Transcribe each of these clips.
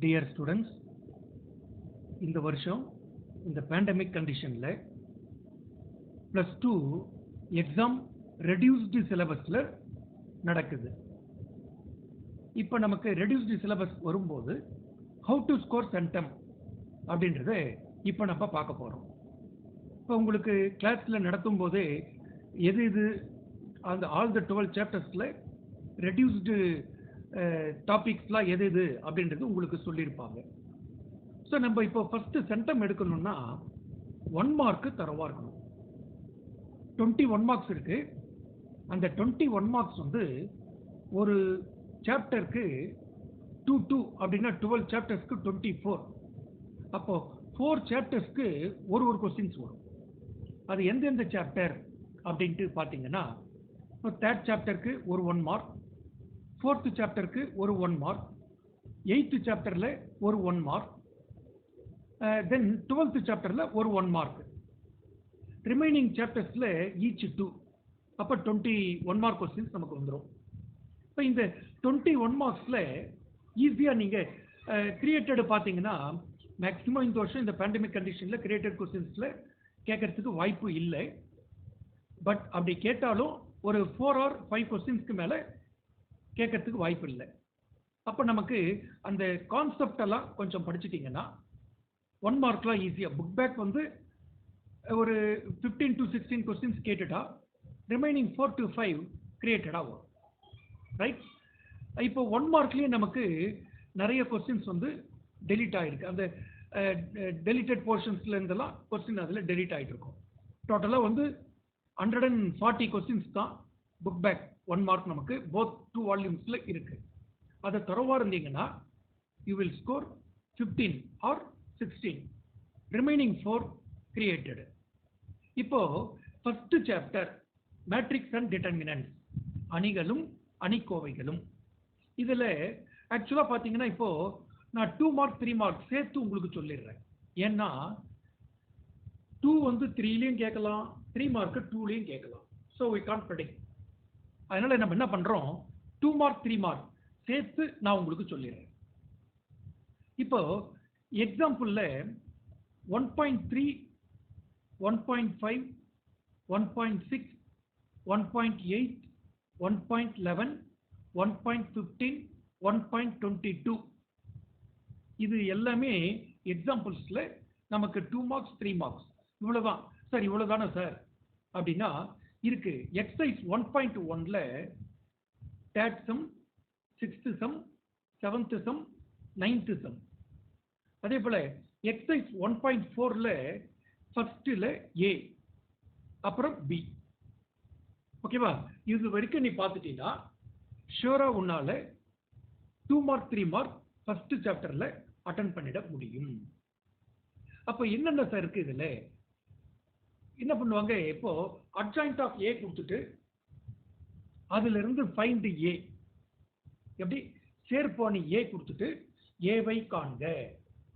Dear students, இந்த வருஷம் இந்த பேண்டமிக் கண்டிஷனில் +2 எக்ஸாம் ரெடியூஸ்டு சிலபஸில் நடக்குது. இப்போ நமக்கு ரெடியூஸ்டு சிலபஸ் வரும்போது ஹவு டு ஸ்கோர் சென்டம் அப்படின்றத இப்போ நம்ம பார்க்க போகிறோம். இப்போ உங்களுக்கு கிளாஸில் நடத்தும் போதே எது இது அந்த ஆல் த 12 சாப்டர்ஸில் ரெடியூஸ்டு டாபிக்ஸ்லாம் எது இது அப்படின்றது உங்களுக்கு சொல்லியிருப்பாங்க. ஸோ நம்ம இப்போ ஃபர்ஸ்ட் சென்டம் எடுக்கணும்னா 1 மார்க்கு தரவா இருக்கணும். 21 மார்க்ஸ் இருக்கு. அந்த 21 மார்க்ஸ் வந்து ஒரு சாப்டருக்கு 2 அப்படின்னா 12 சாப்டர்ஸ்க்கு 24. அப்போ 4 சாப்டர்ஸ்க்கு ஒரு கொஸ்டின்ஸ் வரும். அது எந்தெந்த சாப்டர் அப்படின்ட்டு பார்த்தீங்கன்னா, தேர்ட் சாப்டருக்கு ஒரு 1 மார்க், 4th சாப்டருக்கு ஒரு 1 மார்க், 8th சாப்டர்ல ஒரு 1 மார்க், தென் 12th சாப்டர்ல ஒரு 1 மார்க், ரிமைனிங் சாப்டர்ஸ்ல ஈச் 2. அப்போ 21 மார்க் கொஸ்டின்ஸ் நமக்கு வந்துடும். இப்போ இந்த 21 மார்க்ஸ்ல ஈஸியா நீங்க கிரியேட்டட் பார்த்தீங்கன்னா மேக்ஸிமம் இந்த வருஷம் இந்த பேண்டமிக் கண்டிஷன்ல கிரியேட்டட் கொஸ்டின்ஸ்ல கேட்கறதுக்கு வாய்ப்பு இல்லை. பட் அப்படி கேட்டாலும் ஒரு 4 or 5 கொஸ்டின்ஸ்க்கு மேல கேட்கறதுக்கு வாய்ப்பு இல்லை. அப்போ நமக்கு அந்த கான்செப்ட் எல்லாம் கொஞ்சம் படிச்சுட்டீங்கன்னா 1 மார்க்லாம் ஈஸியா புக் பேக் வந்து ஒரு 15 to 16 கொஸ்டின்ஸ் கேட்டுட்டா ரிமைனிங் 4 to 5 கிரியேட்டடா வரும். ரைட்? இப்போ 1 மார்க்லயே நமக்கு நிறைய கொஸ்டின்ஸ் வந்து டெலீட் ஆயிருக்கு. அந்த டெலிட்டட் போர்ஷன்ஸ்ல இருந்தெல்லாம் கொஸ்டின் அதுல டெலீட் ஆயிட்டு இருக்கும். டோட்டலா வந்து 140 கொஸ்டின்ஸ் தான் புக் பேக் 1 மார்க் நமக்கு போத் 2 வால்யூம்ஸ்ல இருக்கு. அதை தரவா இருந்தீங்கன்னா you will score 15 or 16. Remaining 4 created. இப்போ first chapter matrix and determinants, அணிகளும் அணிக்கோவைகளும். இதுல ஆக்சுவலா பாத்தீங்கன்னா இப்போ நான் 2 மார்க் 3 மார்க் சேர்த்து உங்களுக்கு சொல்லிடுறேன். ஏன்னா 2 வந்து 3லயும் கேட்கலாம், 3 மார்க் 2லயும் கேட்கலாம். So we can't predict. அதனால நம்ம என்ன பண்றோம், 2 மார்க் 3 மார்க் சேர்த்து நான் உங்களுக்கு சொல்லிடுறேன். இப்போ எக்ஸாம்பிள்ல 1.3, 1.5, 1.6, 1.8, 1.11, 1.15, 1.22 இது எல்லாமே எக்ஸாம்பிள்ஸ்ல நமக்கு 2 மார்க்ஸ் 3 மார்க்ஸ் இவ்வளவுதான் சார். இவ்வளவுதானே சார் அப்படின்னா இருக்கு. எக்ஸசைஸ் 1.1ல third sum, 6th sum, 7th sum, 9th sum. அதே போல எக்ஸசைஸ் 1.4ல ஃபர்ஸ்ட்ல ஏ அப்புறம் பி. ஓகேவா? இது வரைக்கும் நீ பார்த்துட்டீங்கன்னா ஷூரா உன்னால 2 மார்க் 3 மார்க் ஃபர்ஸ்ட் சாப்டர்ல அட்டெண்ட் பண்ணிட முடியும். அப்ப என்னென்ன சார் இருக்கு இதுல? என்ன பண்ணுவாங்க, இப்போ அட்ஜாயிண்ட் ஆஃப் ஏ கொடுத்துட்டு அதுல இருந்து ஃபைண்ட் ஏ, எப்படி சேர்ப்பாணி ஏ கொடுத்துட்டு ஏவை காண்க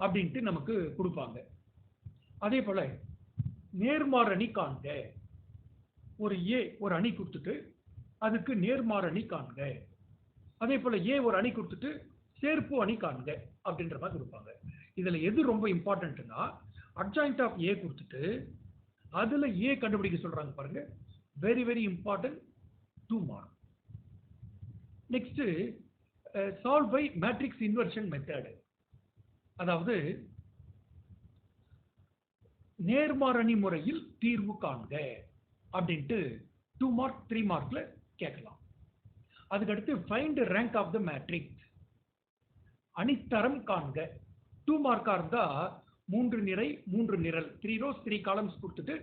அப்படின்ட்டு நமக்கு கொடுப்பாங்க. அதே போல நேர்மாறு அணி காண்க, ஒரு ஏ ஒரு அணி கொடுத்துட்டு அதுக்கு நேர்மாறு அணி காண்க. அதே போல ஏ ஒரு அணி கொடுத்துட்டு சேர்ப்பு அணி காண்க அப்படின்ற மாதிரி கொடுப்பாங்க. இதுல எது ரொம்ப இம்பார்ட்டன்ட்னா அட்ஜாயிண்ட் ஆஃப் ஏ கொடுத்துட்டு அதுல ஏ கண்டுபிடிக்க சொல்றாங்க பாருங்க. Very very important, 2 mark. Next solve by matrix inversion method, அதாவது நேர்மாறணி முறையில் தீர்வு காண்க அப்படின்ட்டு 2 மார்க் 3 மார்க்ல கேட்கலாம். அதுக்கடுத்து find rank of the matrix, அணித்தரம் காண்க. 2 மார்க்கா இருந்தா 3 நிரை 3 நிரல் 3 rows 3 columns கொடுத்துட்டு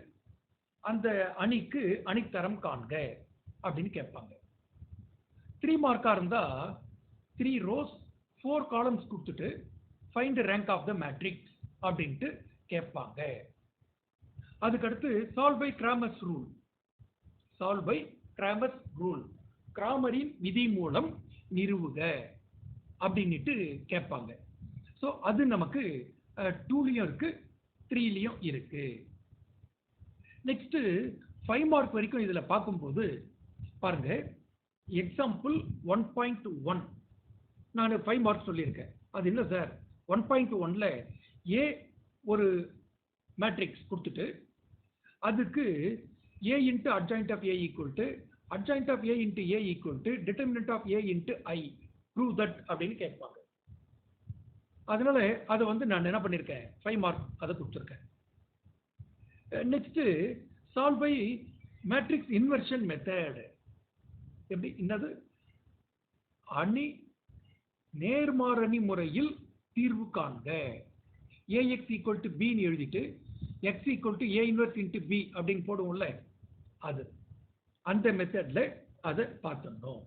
அந்த அணிக்கு அணித்தரம் காண்க அப்படின்னு கேட்பாங்க. 3 மார்க்கா இருந்தா 3 rows 4 columns கொடுத்துட்டு find rank of the matrix அப்படின்ட்டு கேட்பாங்க. அதுக்கடுத்து solve by Cramer's rule, solve by Cramer's rule, கிராமரின் விதி மூலம் நிறுவுக அப்படின்னுட்டு கேட்பாங்க. ஸோ அது நமக்கு 2லயும் இருக்கு 3லயும் இருக்கு. நெக்ஸ்ட் 5 மார்க் வரைக்கும் இதுல பார்க்கும்போது பாருங்க, எக்ஸாம்பிள் 1.1 நான் 5 மார்க் சொல்லியிருக்கேன். அது என்ன சார் 1.1ல ஏ ஒரு மேட்ரிக்ஸ் கொடுத்துட்டு அதுக்கு a into adjoint of a equal to adjoint of a into a equal to determinant of a into I prove that அப்படின்னு கேட்பாங்க. அதனால அதை வந்து நான் என்ன பண்ணியிருக்கேன் 5 மார்க் அதை கொடுத்துருக்கேன். Next solve by matrix inversion method. எப்படி என்னது அணி நேர்மாறணி முறையில் தீர்வு காண்க. ax equal to b ன்னு எழுதிட்டு x equal to a inverse into b அப்படின்னு போடுவோம்ல, அது அந்த மெத்தட்ல அதை பார்த்துடணும்.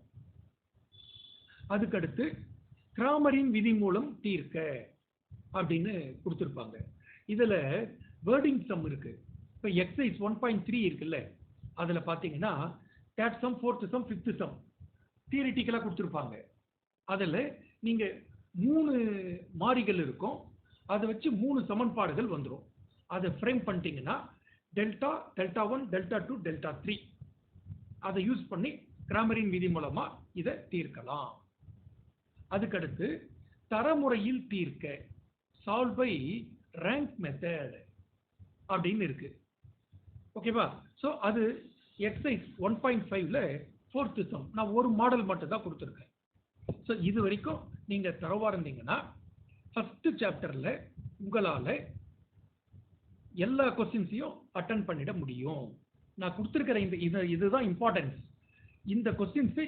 அதுக்கடுத்து கிராமரின் விதி மூலம் தீர்க்க அப்படின்னு கொடுத்துருப்பாங்க. இதுல வேர்டிங் சம் இருக்கு. இப்போ எக்ஸைஸ் 1.3 இருக்குல்ல, அதுல பாத்தீங்கன்னா third sum, fourth sum, fifth sum தியரிட்டிக்கலா கொடுத்துருப்பாங்க. அதுல நீங்க 3 மாறிகள் இருக்கும், அதை வச்சு 3 சமன்பாடுகள் வந்துடும். அதை ஃப்ரேம் பண்ணிட்டீங்கன்னா டெல்டா, டெல்டா 1, டெல்டா 2, டெல்டா 3 அதை யூஸ் பண்ணி கிராமரின் விதி மூலமா இதை தீர்க்கலாம். அதுக்கடுத்து தரமுறையில் தீர்க்க சால்வ் பை ரேங்க் மெத்தட் அப்படின்னு இருக்கு. ஓகேவா? ஸோ அது எக்ஸைஸ் 1.5ல ஃபோர்த் சம். நான் ஒரு மாடல் மட்டும் தான் கொடுத்துருக்கேன். ஸோ இது வரைக்கும் நீங்க தரவா இருந்தீங்கன்னா ஃபர்ஸ்ட் சாப்டர்ல உங்களால எல்லா கொஸ்டின்ஸையும் அட்டன் பண்ணிட முடியும். நான் கொடுத்துருக்கிற இதுதான் இம்பார்ட்டன்ஸ். இந்த கொஸ்டின்ஸ்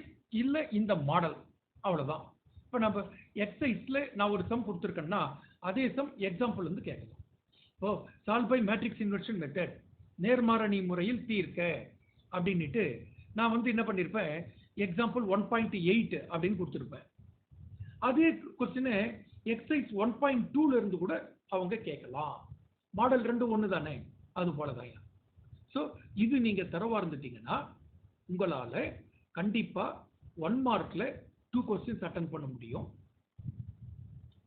இல்ல இந்த மாடல், அவ்வளவுதான். இப்ப நம்ம எக்ஸைஸ்ல நான் ஒரு சம் கொடுத்துருக்கேன்னா அதே சம் எக்ஸாம்பிள் வந்து கேட்கலாம். இப்போ solve by matrix inversion method நேர்மாறணி முறையில் தீர்க்க அப்படின்னுட்டு நான் வந்து என்ன பண்ணிருப்பேன், எக்ஸாம்பிள் 1.8 அப்படின்னு கொடுத்துருப்பேன். அதே கொஸ்டினை எக்ஸைஸ் 1.2ல இருந்து கூட அவங்க கேட்கலாம். மாடல் 2 ஒன்று தானே, அது போலதான். ஸோ இது நீங்க தரவா இருந்துட்டீங்கன்னா உங்களால கண்டிப்பா 1 மார்க்ல 2 கொஸ்டின்ஸ் அட்டன் பண்ண முடியும்.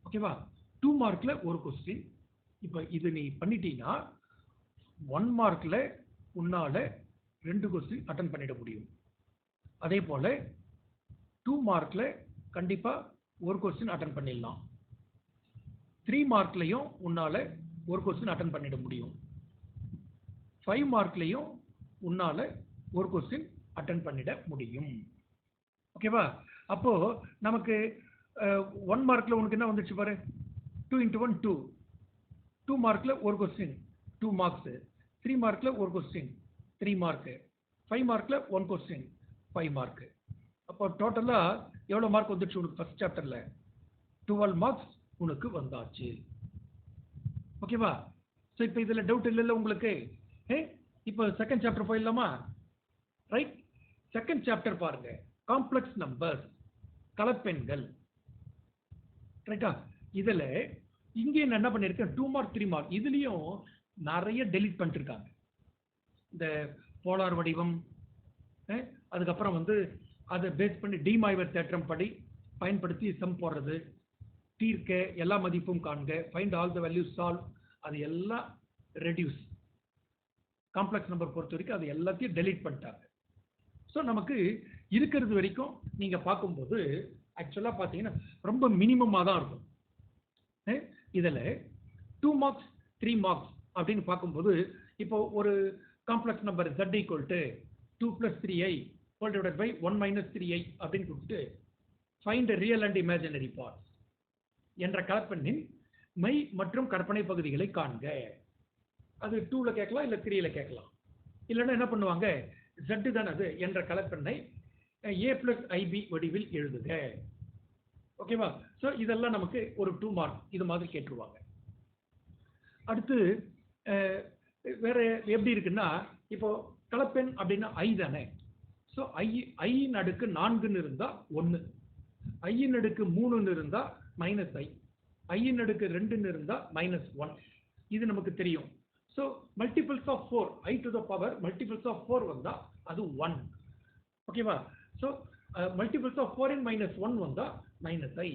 ஓகேவா? 2 மார்க்ல ஒரு கொஸ்டின். இப்போ இது நீ பண்ணிட்டீங்கன்னா 1 மார்க்ல உன்னால 2 கொஸ்டின் அட்டன் பண்ணிட முடியும். அதே போல 2 மார்க்ல கண்டிப்பா ஒரு கொஸ்டின் அட்டன் பண்ணிடலாம். 3 மார்க்லையும் உன்னால ஒரு கொஸ்டின் அட்டன் பண்ணிட முடியும். 5 மார்க்லையும் உன்னால ஒரு கொஸ்டின் அட்டன் பண்ணிட முடியும். ஓகேவா? அப்போ நமக்கு 1 மார்க்ல உனக்கு என்ன வந்துச்சு பாரு, 2 into 1 2. 2 மார்க்ல ஒரு கொஸ்டின் 2 மார்க்ஸ். 3 மார்க்ல ஒரு கொஸ்டின் 3 மார்க். 5 மார்க்ல 1 question 5 mark. அப்போ டோட்டலா எவ்வளவு மார்க் வந்துச்சு உனக்கு ஃபர்ஸ்ட் சாப்டர்ல? 12 மார்க்ஸ் உனக்கு வந்தாச்சு. ஓகேவா? ஸோ இப்போ இதுல டவுட் இல்லைல்ல உங்களுக்கு? இப்போ செகண்ட் சாப்டர் போயிடலாமா? ரைட். செகண்ட் சாப்டர் பாருங்க, காம்ப்ளெக்ஸ் நம்பர்ஸ், கலப்பெண்கள். ரைட்டா? இதுல இங்கே நான் என்ன பண்ணிருக்கேன், 2 மார்க் 3 மார்க் இதுலயும் நிறைய டெலீட் பண்ணிட்டு இருக்காங்க. இந்த போலார் வடிவம், அதுக்கப்புறம் வந்து அதை பேஸ் பண்ணி டிமாய்வர் தேற்றம் படி பயன்படுத்தி சம் போடுறது, தீர்க்க, எல்லா மதிப்பும் காண்க, find all the values, solve, அது எல்லாம் ரெடியூஸ். காம்ப்ளெக்ஸ் நம்பர் பொறுத்த வரைக்கும் அது எல்லாத்தையும் டெலீட் பண்ணிட்டாங்க. ஸோ நமக்கு இருக்கிறது வரைக்கும் நீங்க பார்க்கும்போது ஆக்சுவலா பார்த்தீங்கன்னா ரொம்ப மினிமமா தான் இருக்கும். இதுல 2 மார்க்ஸ் 3 மார்க்ஸ் அப்படின்னு பார்க்கும்போது இப்போ ஒரு complex number z equal to 2 plus 3i whole divided by 1 minus 3i அப்படின்னு கொடுத்துட்டு find the real and imaginary parts என்ற கலப்பெண்ணின் மெய் மற்றும் கற்பனை பகுதிகளை காண்க. அது 2ல கேட்கலாம், இல்ல 3ல கேட்கலாம். இல்லைன்னா என்ன பண்ணுவாங்க, z தான் அது என்ற கலப்பெண்ணை a plus ib வடிவில் எழுதுக. ஓகேவா? ஸோ இதெல்லாம் நமக்கு ஒரு 2 மார்க் இது மாதிரி கேட்டுருவாங்க. அடுத்து வேற எப்படி இருக்குன்னா, இப்போ கலப்பெண் அப்படின்னா i தானே. ஸோ i இன் அடுக்கு 4ன்னு இருந்தா 1, i இன் அடுக்கு 3ன்னு இருந்தா -i, i இன் அடுக்கு 2ன்னு இருந்தா -1. இது நமக்கு தெரியும். So multiples of 4, i to the power multiples of 4 வந்தா அது 1. ஓகேவா? ஸோ மல்டிபிள்ஸ் ஆஃப் 4n - 1 வந்தா -i,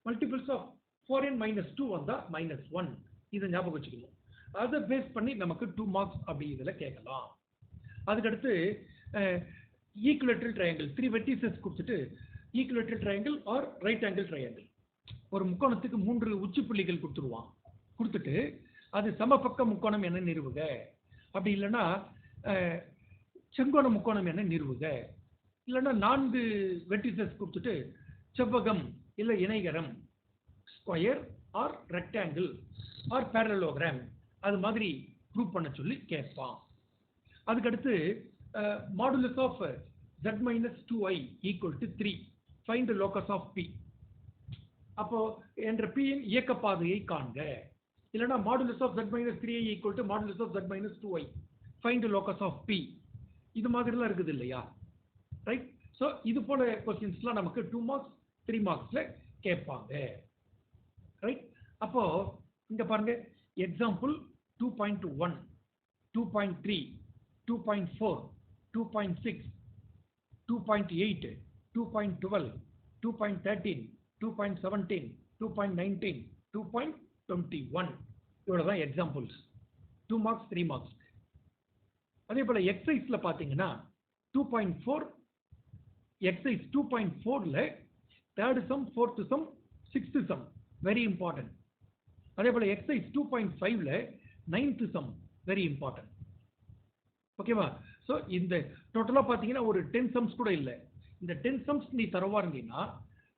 மல்டிபிள்ஸ் ஆஃப் 4n - 2 வந்தா -1. இதை ஞாபகம் வச்சுக்கணும். அதை பேஸ் பண்ணி நமக்கு 2 மார்க்ஸ் அப்படி இதில் கேட்கலாம். அதுக்கடுத்து ஈக்குலேட்டரல் ட்ரையாங்கிள், 3 வெர்டிசஸ் கொடுத்துட்டு equilateral triangle or right angle triangle ஒரு முக்கோணத்துக்கு 3 உச்சி புள்ளிகள் கொடுத்துருவான். கொடுத்துட்டு அது சமபக்க முக்கோணம் என நிறுவுக, அப்படி இல்லைன்னா செங்கோண முக்கோணம் என நிறுவுக, இல்லைன்னா 4 வெர்டிசஸ் கொடுத்துட்டு செவ்வகம் இல்லை இணைகரம், square or rectangle or parallelogram அது மாதிரி ப்ரூவ் பண்ண சொல்லி கேட்பான். அதுக்கடுத்து modulus of z minus 2i equal to 3, find locus of p. அப்போ என்ற p இன் இயக்க பாதையை காண்க, இல்லைன்னா modulus of z minus 3i equal to modulus of z minus 2i, find locus of p. இது மாதிரிலாம் இருக்குது இல்லையா, ரைட்? ஸோ இது போல கொஸ்டின்ஸ்லாம் நமக்கு 2 மார்க்ஸ் 3 மார்க்ஸ்ல கேட்பாங்க, ரைட்? அப்போ இங்க பாருங்க, எக்ஸாம்பிள் 2.1, 2.3, 2.4, 2.6, 2.8, 2.12, 2.13, 2.17, 2.19, 2.21 இவ்வளவுதான் எக்ஸாம்பிள்ஸ். 2 marks 3 marks. அதே போல எக்ஸசைஸ்ல பாத்தீங்கன்னா 2.4 எக்ஸசைஸ் 2.4ல third sum, fourth sum, sixth sum very important. அதே போல எக்ஸசைஸ் 2.5ல 9th சம் வெரி இம்பார்ட்டன்ட். ஓகேவா? ஸோ இந்த டோட்டலா பாத்தீங்கன்னா ஒரு 10 சம்ஸ் கூட இல்லை. இந்த 10 சம்ஸ் நீ தரவா இருந்தீங்கன்னா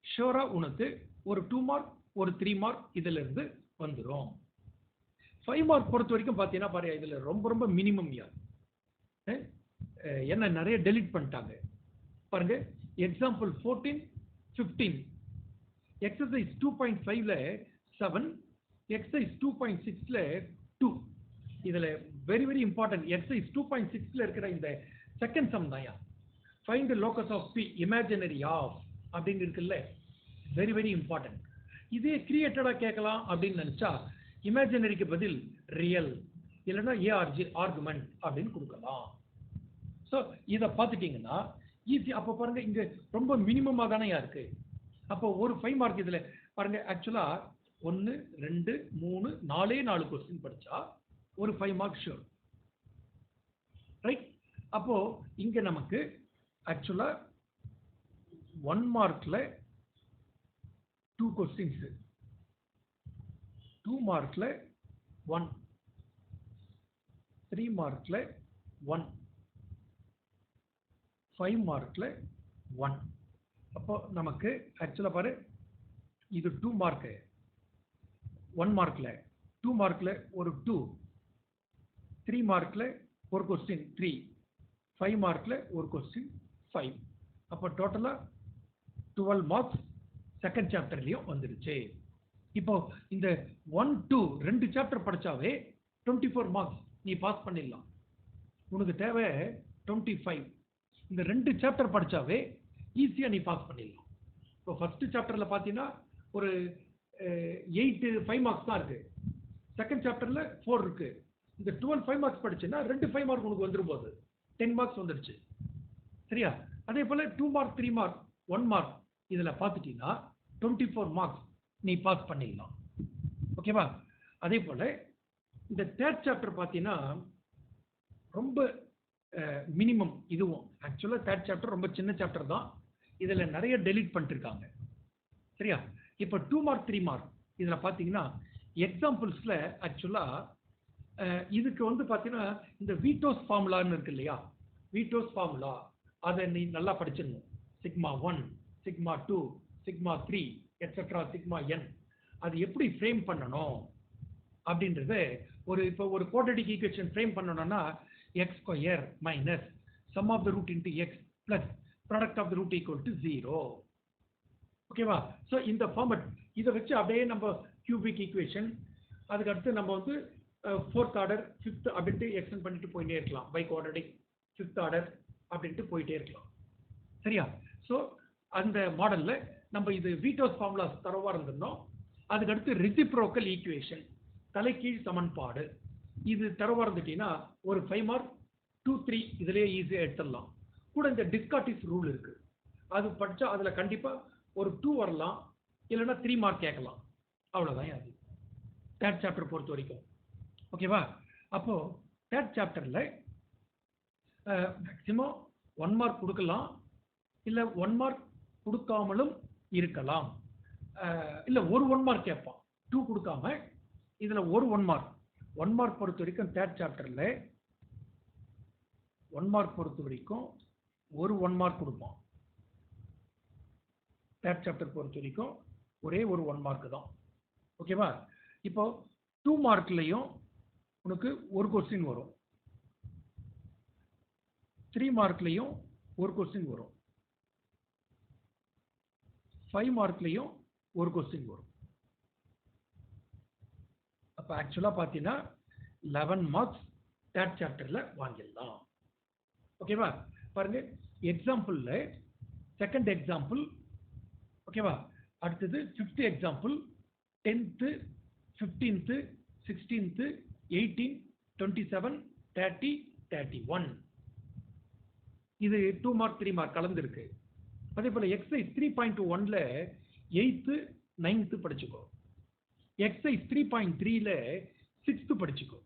ஷோரா உனக்கு ஒரு 2 மார்க் ஒரு 3 மார்க் இதுல இருந்து வந்துடும். 5 மார்க் பொறுத்த வரைக்கும் பாத்தீங்கன்னா பாரு, இதுல ரொம்ப ரொம்ப மினிமம் யார் என்ன நிறைய டெலிட் பண்ணிட்டாங்க பாருங்க. எக்ஸாம்பிள் 14, 15, எக்ஸசைஸ் 2.5ல 7, எக்ஸசைஸ் 2.6ல 2. இதுல வெரி வெரி இம்பார்ட்டன்ட் எக்ஸசைஸ் 2.6ல இருக்கிற இந்த செகண்ட் சம் தான், find locus of p imaginary of அப்படின்னு இருக்குல்ல, வெரி வெரி இம்பார்ட்டன்ட். இதே கிரியேட்டடா கேட்கலாம் அப்படின்னு நினைச்சா இமேஜினரிக்கு பதில் ரியல் இல்லைன்னா ஏஆர்ஜி ஆர்குமெண்ட் அப்படின்னு கொடுக்கலாம். ஸோ இதை பார்த்துட்டீங்கன்னா ஈஸி. அப்போ பாருங்க இங்க ரொம்ப மினிமமா தானே இருக்கு. அப்போ ஒரு 5 மார்க் இதுல பாருங்க, ஆக்சுவலா 1 2 3 4 கொஸ்டின் படிச்சா ஒரு 5 மார்க் ஷூர், ரைட்? அப்போ இங்க நமக்கு ஆக்சுவலா 1 மார்க்ல 2 கொஸ்டின்ஸ், 2 மார்க்ல 1, 3 மார்க்ல 1, 5 மார்க்ல 1. அப்போ நமக்கு ஆக்சுவலா பாரு, இது 2 மார்க், 1 மார்க்ல 2 மார்க்ல ஒரு 2, 3 மார்க்ல ஒரு கொஸ்டின் 3, 5 மார்க்ல ஒரு கொஸ்டின் 5. அப்போ டோட்டலா 12 மார்க்ஸ் செகண்ட் சாப்டர்லயும் வந்துருச்சு. இப்போ இந்த 1, 2 2 சாப்டர் படிச்சாவே 24 மார்க்ஸ் நீ பாஸ் பண்ணிடலாம். உனக்கு தேவை 25. இந்த 2 சாப்டர் படிச்சாவே ஈஸியா நீ பாஸ் பண்ணிடலாம். இப்போ ஃபர்ஸ்ட் சாப்டர்ல பாத்தீங்கன்னா ஒரு 8 5 மார்க்ஸ் தான் இருக்கு, செகண்ட் சாப்டர்ல 4 இருக்கு. இந்த 12 5 மார்க்ஸ் படிச்சுன்னா 2 5 மார்க் உனக்கு வந்துரும் போது 10 மார்க்ஸ் வந்துருச்சு, சரியா? அதே போல 2 மார்க் 3 மார்க் 1 மார்க் இதுல பாத்துட்டீங்கன்னா 24 மார்க்ஸ் நீ பாஸ் பண்ணிடலாம். ஓகேவா? அதே போல இந்த தேர்ட் சாப்டர் பாத்தீங்கன்னா ரொம்ப மினிமம். இதுவும் ஆக்சுவலா தேர்ட் சாப்டர் ரொம்ப சின்ன சாப்டர் தான், இதுல நிறைய டெலீட் பண்ணிட்டு இருக்காங்க, சரியா? இப்போ 2 மார்க் 3 மார்க் இதுல பாத்தீங்கன்னா எக்ஸாம்பிள்ஸ்ல ஆக்சுவலா இதுக்கு வந்து பாத்தீங்கன்னா இந்த வீட்டோஸ் ஃபார்முலான்னு இருக்கு இல்லையா, வீட்டோஸ் ஃபார்முலா அதை நீ நல்லா படிச்சிடணும். Sigma 1, sigma 2, sigma 3 etcetera sigma n அது எப்படி ஃப்ரேம் பண்ணணும் அப்படின்றது ஒரு இப்போ ஒரு குவாட்ரேட்டிக் ஈக்குவேஷன் ஃப்ரேம் பண்ணணும்னா x square minus sum of the root into x plus product of the root equal to 0. ஓகேவா? ஸோ இந்த ஃபார்மட் இதை வச்சு அப்படியே நம்ம கியூபிக் ஈக்குவேஷன், அதுக்கு அடுத்து நம்ம வந்து 4th ஆர்டர் 5th அப்படின்ட்டு எக்ஸ்டெண்ட் பண்ணிட்டு போயிட்டே இருக்கலாம். பை குவாட்ரேட்டிக் 5th ஆர்டர் அப்படின்ட்டு போயிட்டே இருக்கலாம், சரியா? ஸோ அந்த மாடல்ல நம்ம இது வீட்டோஸ் ஃபார்முலாஸ் தரவா இருந்திருந்தோம். அதுக்கு அடுத்து ரெசிப்ரோக்கல் ஈக்குவேஷன் தலைகீழ் சமன்பாடு இது தரவா இருந்துட்டீங்கன்னா ஒரு 5 மார்க் 2 3 இதுலயே ஈஸியா எடுத்துடலாம். கூட இந்த டிஸ்கார்டிஸ் ரூல் இருக்கு, அது படிச்சா அதுல கண்டிப்பா ஒரு 2 வரலாம், இல்லைன்னா 3 மார்க் கேட்கலாம். அவ்வளவுதான் அது தேர்ட் சாப்டர் பொறுத்த வரைக்கும். ஓகேவா? அப்போ தேர்ட் சாப்டர்ல மேக்சிமம் 1 மார்க் கொடுக்கலாம், இல்ல 1 மார்க் கொடுக்காமலும் இருக்கலாம். இல்ல ஒரு 1 மார்க் கேட்பான். 2 கொடுக்காம இதுல ஒரு 1 மார்க். 1 மார்க் பொறுத்த வரைக்கும் தேர்ட் சாப்டர்ல 1 மார்க் பொறுத்த வரைக்கும் ஒரு 1 மார்க் கொடுப்பான். தேர்ட் சாப்டர் பொறுத்த வரைக்கும் ஒரே ஒரு 1 மார்க் தான். ஓகேவா? இப்போ 2 மார்க்லயும் உனக்கு ஒரு கொஸ்டின் வரும். 3 மார்க்லயும் ஒரு கொஸ்டின் வரும். 5 மார்க்லயும் ஒரு கொஸ்டின் வரும். அப்ப ஆக்சுவலா பாத்தீங்கன்னா 11 மார்க்ஸ் தேர்ட் சாப்டர்ல வாங்கிடலாம். ஓகேவா? பாருங்க எக்ஸாம்பிள்ல செகண்ட் எக்ஸாம்பிள். ஓகேவா? அடுத்தது 5th example, 10th, 15th, 16th, 18, 27, 30, 31. இது 2 மார்க் 3 மார்க் கலந்துருக்கு. அதே போல exercise 3.1ல 8th, 9th படிச்சுக்கோ. Exercise 3.3ல 6th படிச்சுக்கோ.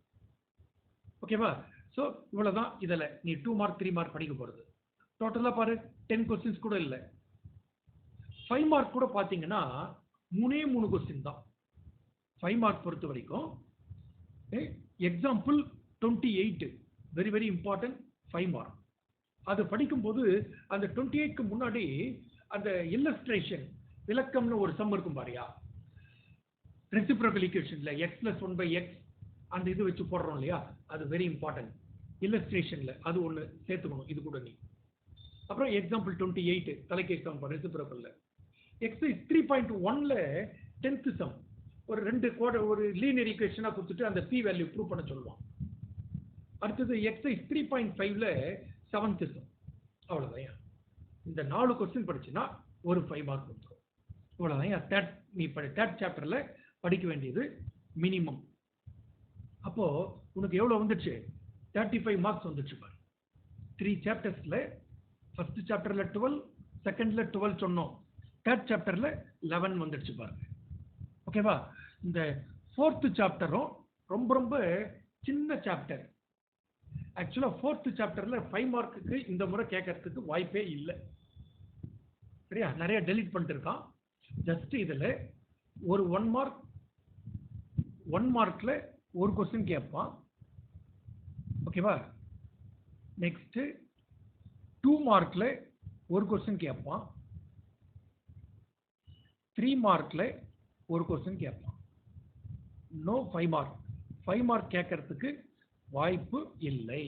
ஓகேவா? சோ இவ்வளவுதான். இதுல நீ 2 மார்க் 3 மார்க் படிக்க போறது. டோட்டலா பாரு 10 கொஸ்டின்ஸ் கூட இல்ல. 5 மார்க் கூட பாத்தீங்கன்னா 3 கொஸ்டின் தான். 5 மார்க் பொறுத்த வரைக்கும் example 28 very very important 5 mark. அது படிக்கும்போது அந்த 28க்கு முன்னாடி அந்த இல்லஸ்ட்ரேஷன் விளக்கம்னு ஒரு சம் இருக்கும் பாரியா, ரெசிப்ரோக்கல் ஈக்குவேஷன்ல x + 1/x அந்த இது வச்சு போடுறோம் இல்லையா, அது வெரி இம்பார்ட்டன்ட். இல்லஸ்ட்ரேஷன்ல அது ஒண்ணு சேர்த்துக்கணும் இது கூட நீ. அப்புறம் எக்ஸாம்பிள் 28 தலைக்கு எக்ஸாம்பிள் ரெசிப்ரோக்கல்ல. எக்ஸசைஸ் 3.1ல 10th சம் ஒரு ஒரு லீனியர் ஈக்குவேஷனா கொடுத்துட்டு அந்த p வேல்யூ ப்ரூவ் பண்ண சொல்லுவான். அடுத்தது எக்ஸசைஸ் 3.5ல 7th சம். அவ்வளவுதான். இந்த 4 கொஸ்டின் படிச்சுனா ஒரு 5 மார்க் வந்துடும். இவ்வளவுதான். நீ தேர்ட் சாப்டர்ல படிக்க வேண்டியது மினிமம். அப்போ உனக்கு எவ்வளவு வந்துச்சு? 35 மார்க்ஸ் வந்துச்சு பாரு. 3 சாப்டர்ஸ்ல ஃபர்ஸ்ட் சாப்டர்ல 12, செகண்ட்ல 12 சொன்னோம். தேர்ட் சாப்டர்ல 11 வந்துடுச்சு பாருங்க. ஓகேவா? இந்த 4th சாப்டரும் ரொம்ப ரொம்ப சின்ன சாப்டர். ஆக்சுவலா 4th சாப்டர்ல 5 மார்க்குக்கு இந்த முறை கேட்கறதுக்கு வாய்ப்பே இல்லை. சரியா? நிறைய டெலீட் பண்ணிட்டு இருக்கான். ஜஸ்ட் இதுல ஒரு 1 மார்க் 1 மார்க்ல ஒரு கொஸ்டின் கேட்பான். ஓகேவா? நெக்ஸ்ட் 2 மார்க்ல ஒரு கொஸ்டின் கேட்பான். 3 மார்க்ல ஒரு கொஸ்டின் கேட்பான். No 5 mark. 5 மார்க் கேட்கறதுக்கு வாய்ப்பு இல்லை.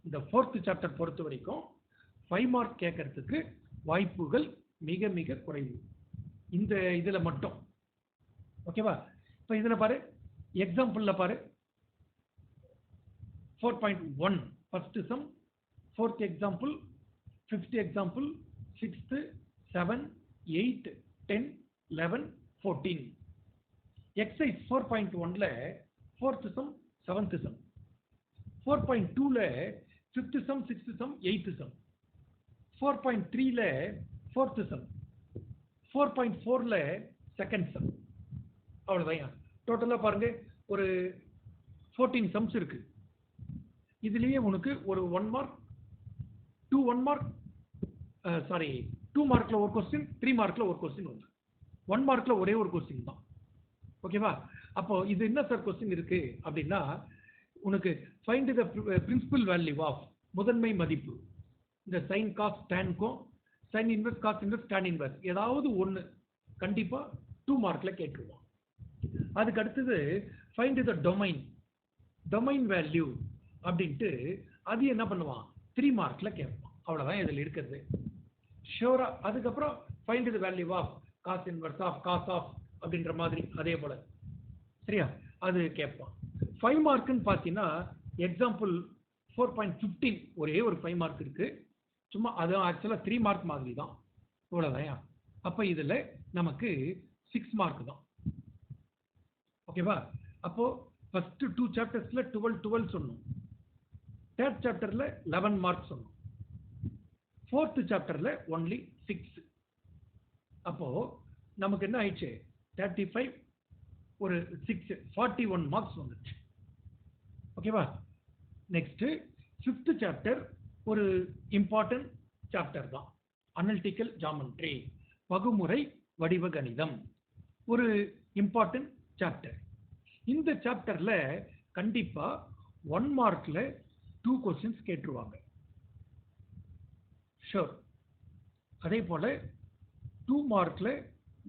இந்த 4th சாப்டர் பொறுத்த வரைக்கும் 5 மார்க் கேட்கறதுக்கு வாய்ப்புகள் மிக மிக குறைவு இந்த இதுல மட்டும். ஓகேவா? இப்ப இதுல பாரு, எக்ஸாம்பிள்ல பாரு 4.1 first sum, 4th example, 5th example, 6th, 7, 8, 10, 11, 14. Exercise 4.1ல 4th சம், 7th சம். 4.2ல 5th sum, 6th sum, 8th sum. 4.3ல 4th சம். 4.4ல செகண்ட் சம். அவ்வளவுதான். டோட்டலா பாருங்க ஒரு 14 சம்ஸ் இருக்கு. இதுலயே உனக்கு ஒரு 1 மார்க் 1 மார்க் 2 மார்க்ல ஒரு கொஸ்டின், 3 மார்க்ல ஒரு கொஸ்டின் வந்து 1 மார்க்ல ஒரே ஒரு கொஸ்டின் தான். ஓகேவா? அப்போ இது என்ன சார் கொஸ்டின் இருக்கு அப்படின்னா, உனக்கு find the principal value of முதன்மை மதிப்பு. இந்த sin cos tan க்கும் sin inverse cos inverse tan inverse ஏதாவது ஒண்ணு கண்டிப்பா 2 மார்க்ல கேட்டுருவான். அதுக்கு அடுத்தது ஃபைண்ட் தி டொமைன் வேல்யூ அப்படின்ட்டு அது என்ன பண்ணுவான் 3 மார்க்ல கேட்பான். அவ்வளவுதான் இதுல இருக்கிறது ஷூரா. அதுக்கப்புறம் find the value of cos inverse of cos of அப்படின்ற மாதிரி அதே போல. சரியா? அது கேட்பான். 5 மார்க்னு பாத்தீங்கன்னா எக்ஸாம்பிள் 4.15 ஒரே ஒரு 5 மார்க் இருக்கு. சும்மா அது ஆக்சுவலா 3 மார்க் மாதிரி தான். இவ்வளவுதான். அப்ப இதுல நமக்கு 6 மார்க் தான். ஓகேவா? அப்போ ஃபர்ஸ்ட் 2 சாப்டர்ஸ்ல 12 சொன்னோம். தேர்ட் சாப்டர்ல 11 மார்க் சொன்னோம். 4th சாப்டர்ல ஒன்லி 6. அப்போ நமக்கு என்ன ஆயிடுச்சு? 35 ஒரு 6 41 மார்க்ஸ் வந்துச்சு. ஓகேவா? நெக்ஸ்ட் 5th சாப்டர் ஒரு இம்பார்ட்டன்ட் சாப்டர் தான். அனலிட்டிக்கல் ஜாமெட்ரி, பகுமுறை வடிவ கணிதம் ஒரு இம்பார்ட்டன்ட் சாப்டர். இந்த சாப்டர்ல கண்டிப்பா 1 மார்க்ல 2 கொஸ்டின்ஸ் கேட்டுருவாங்க. ஷூர். அதே போல 2 மார்க்ல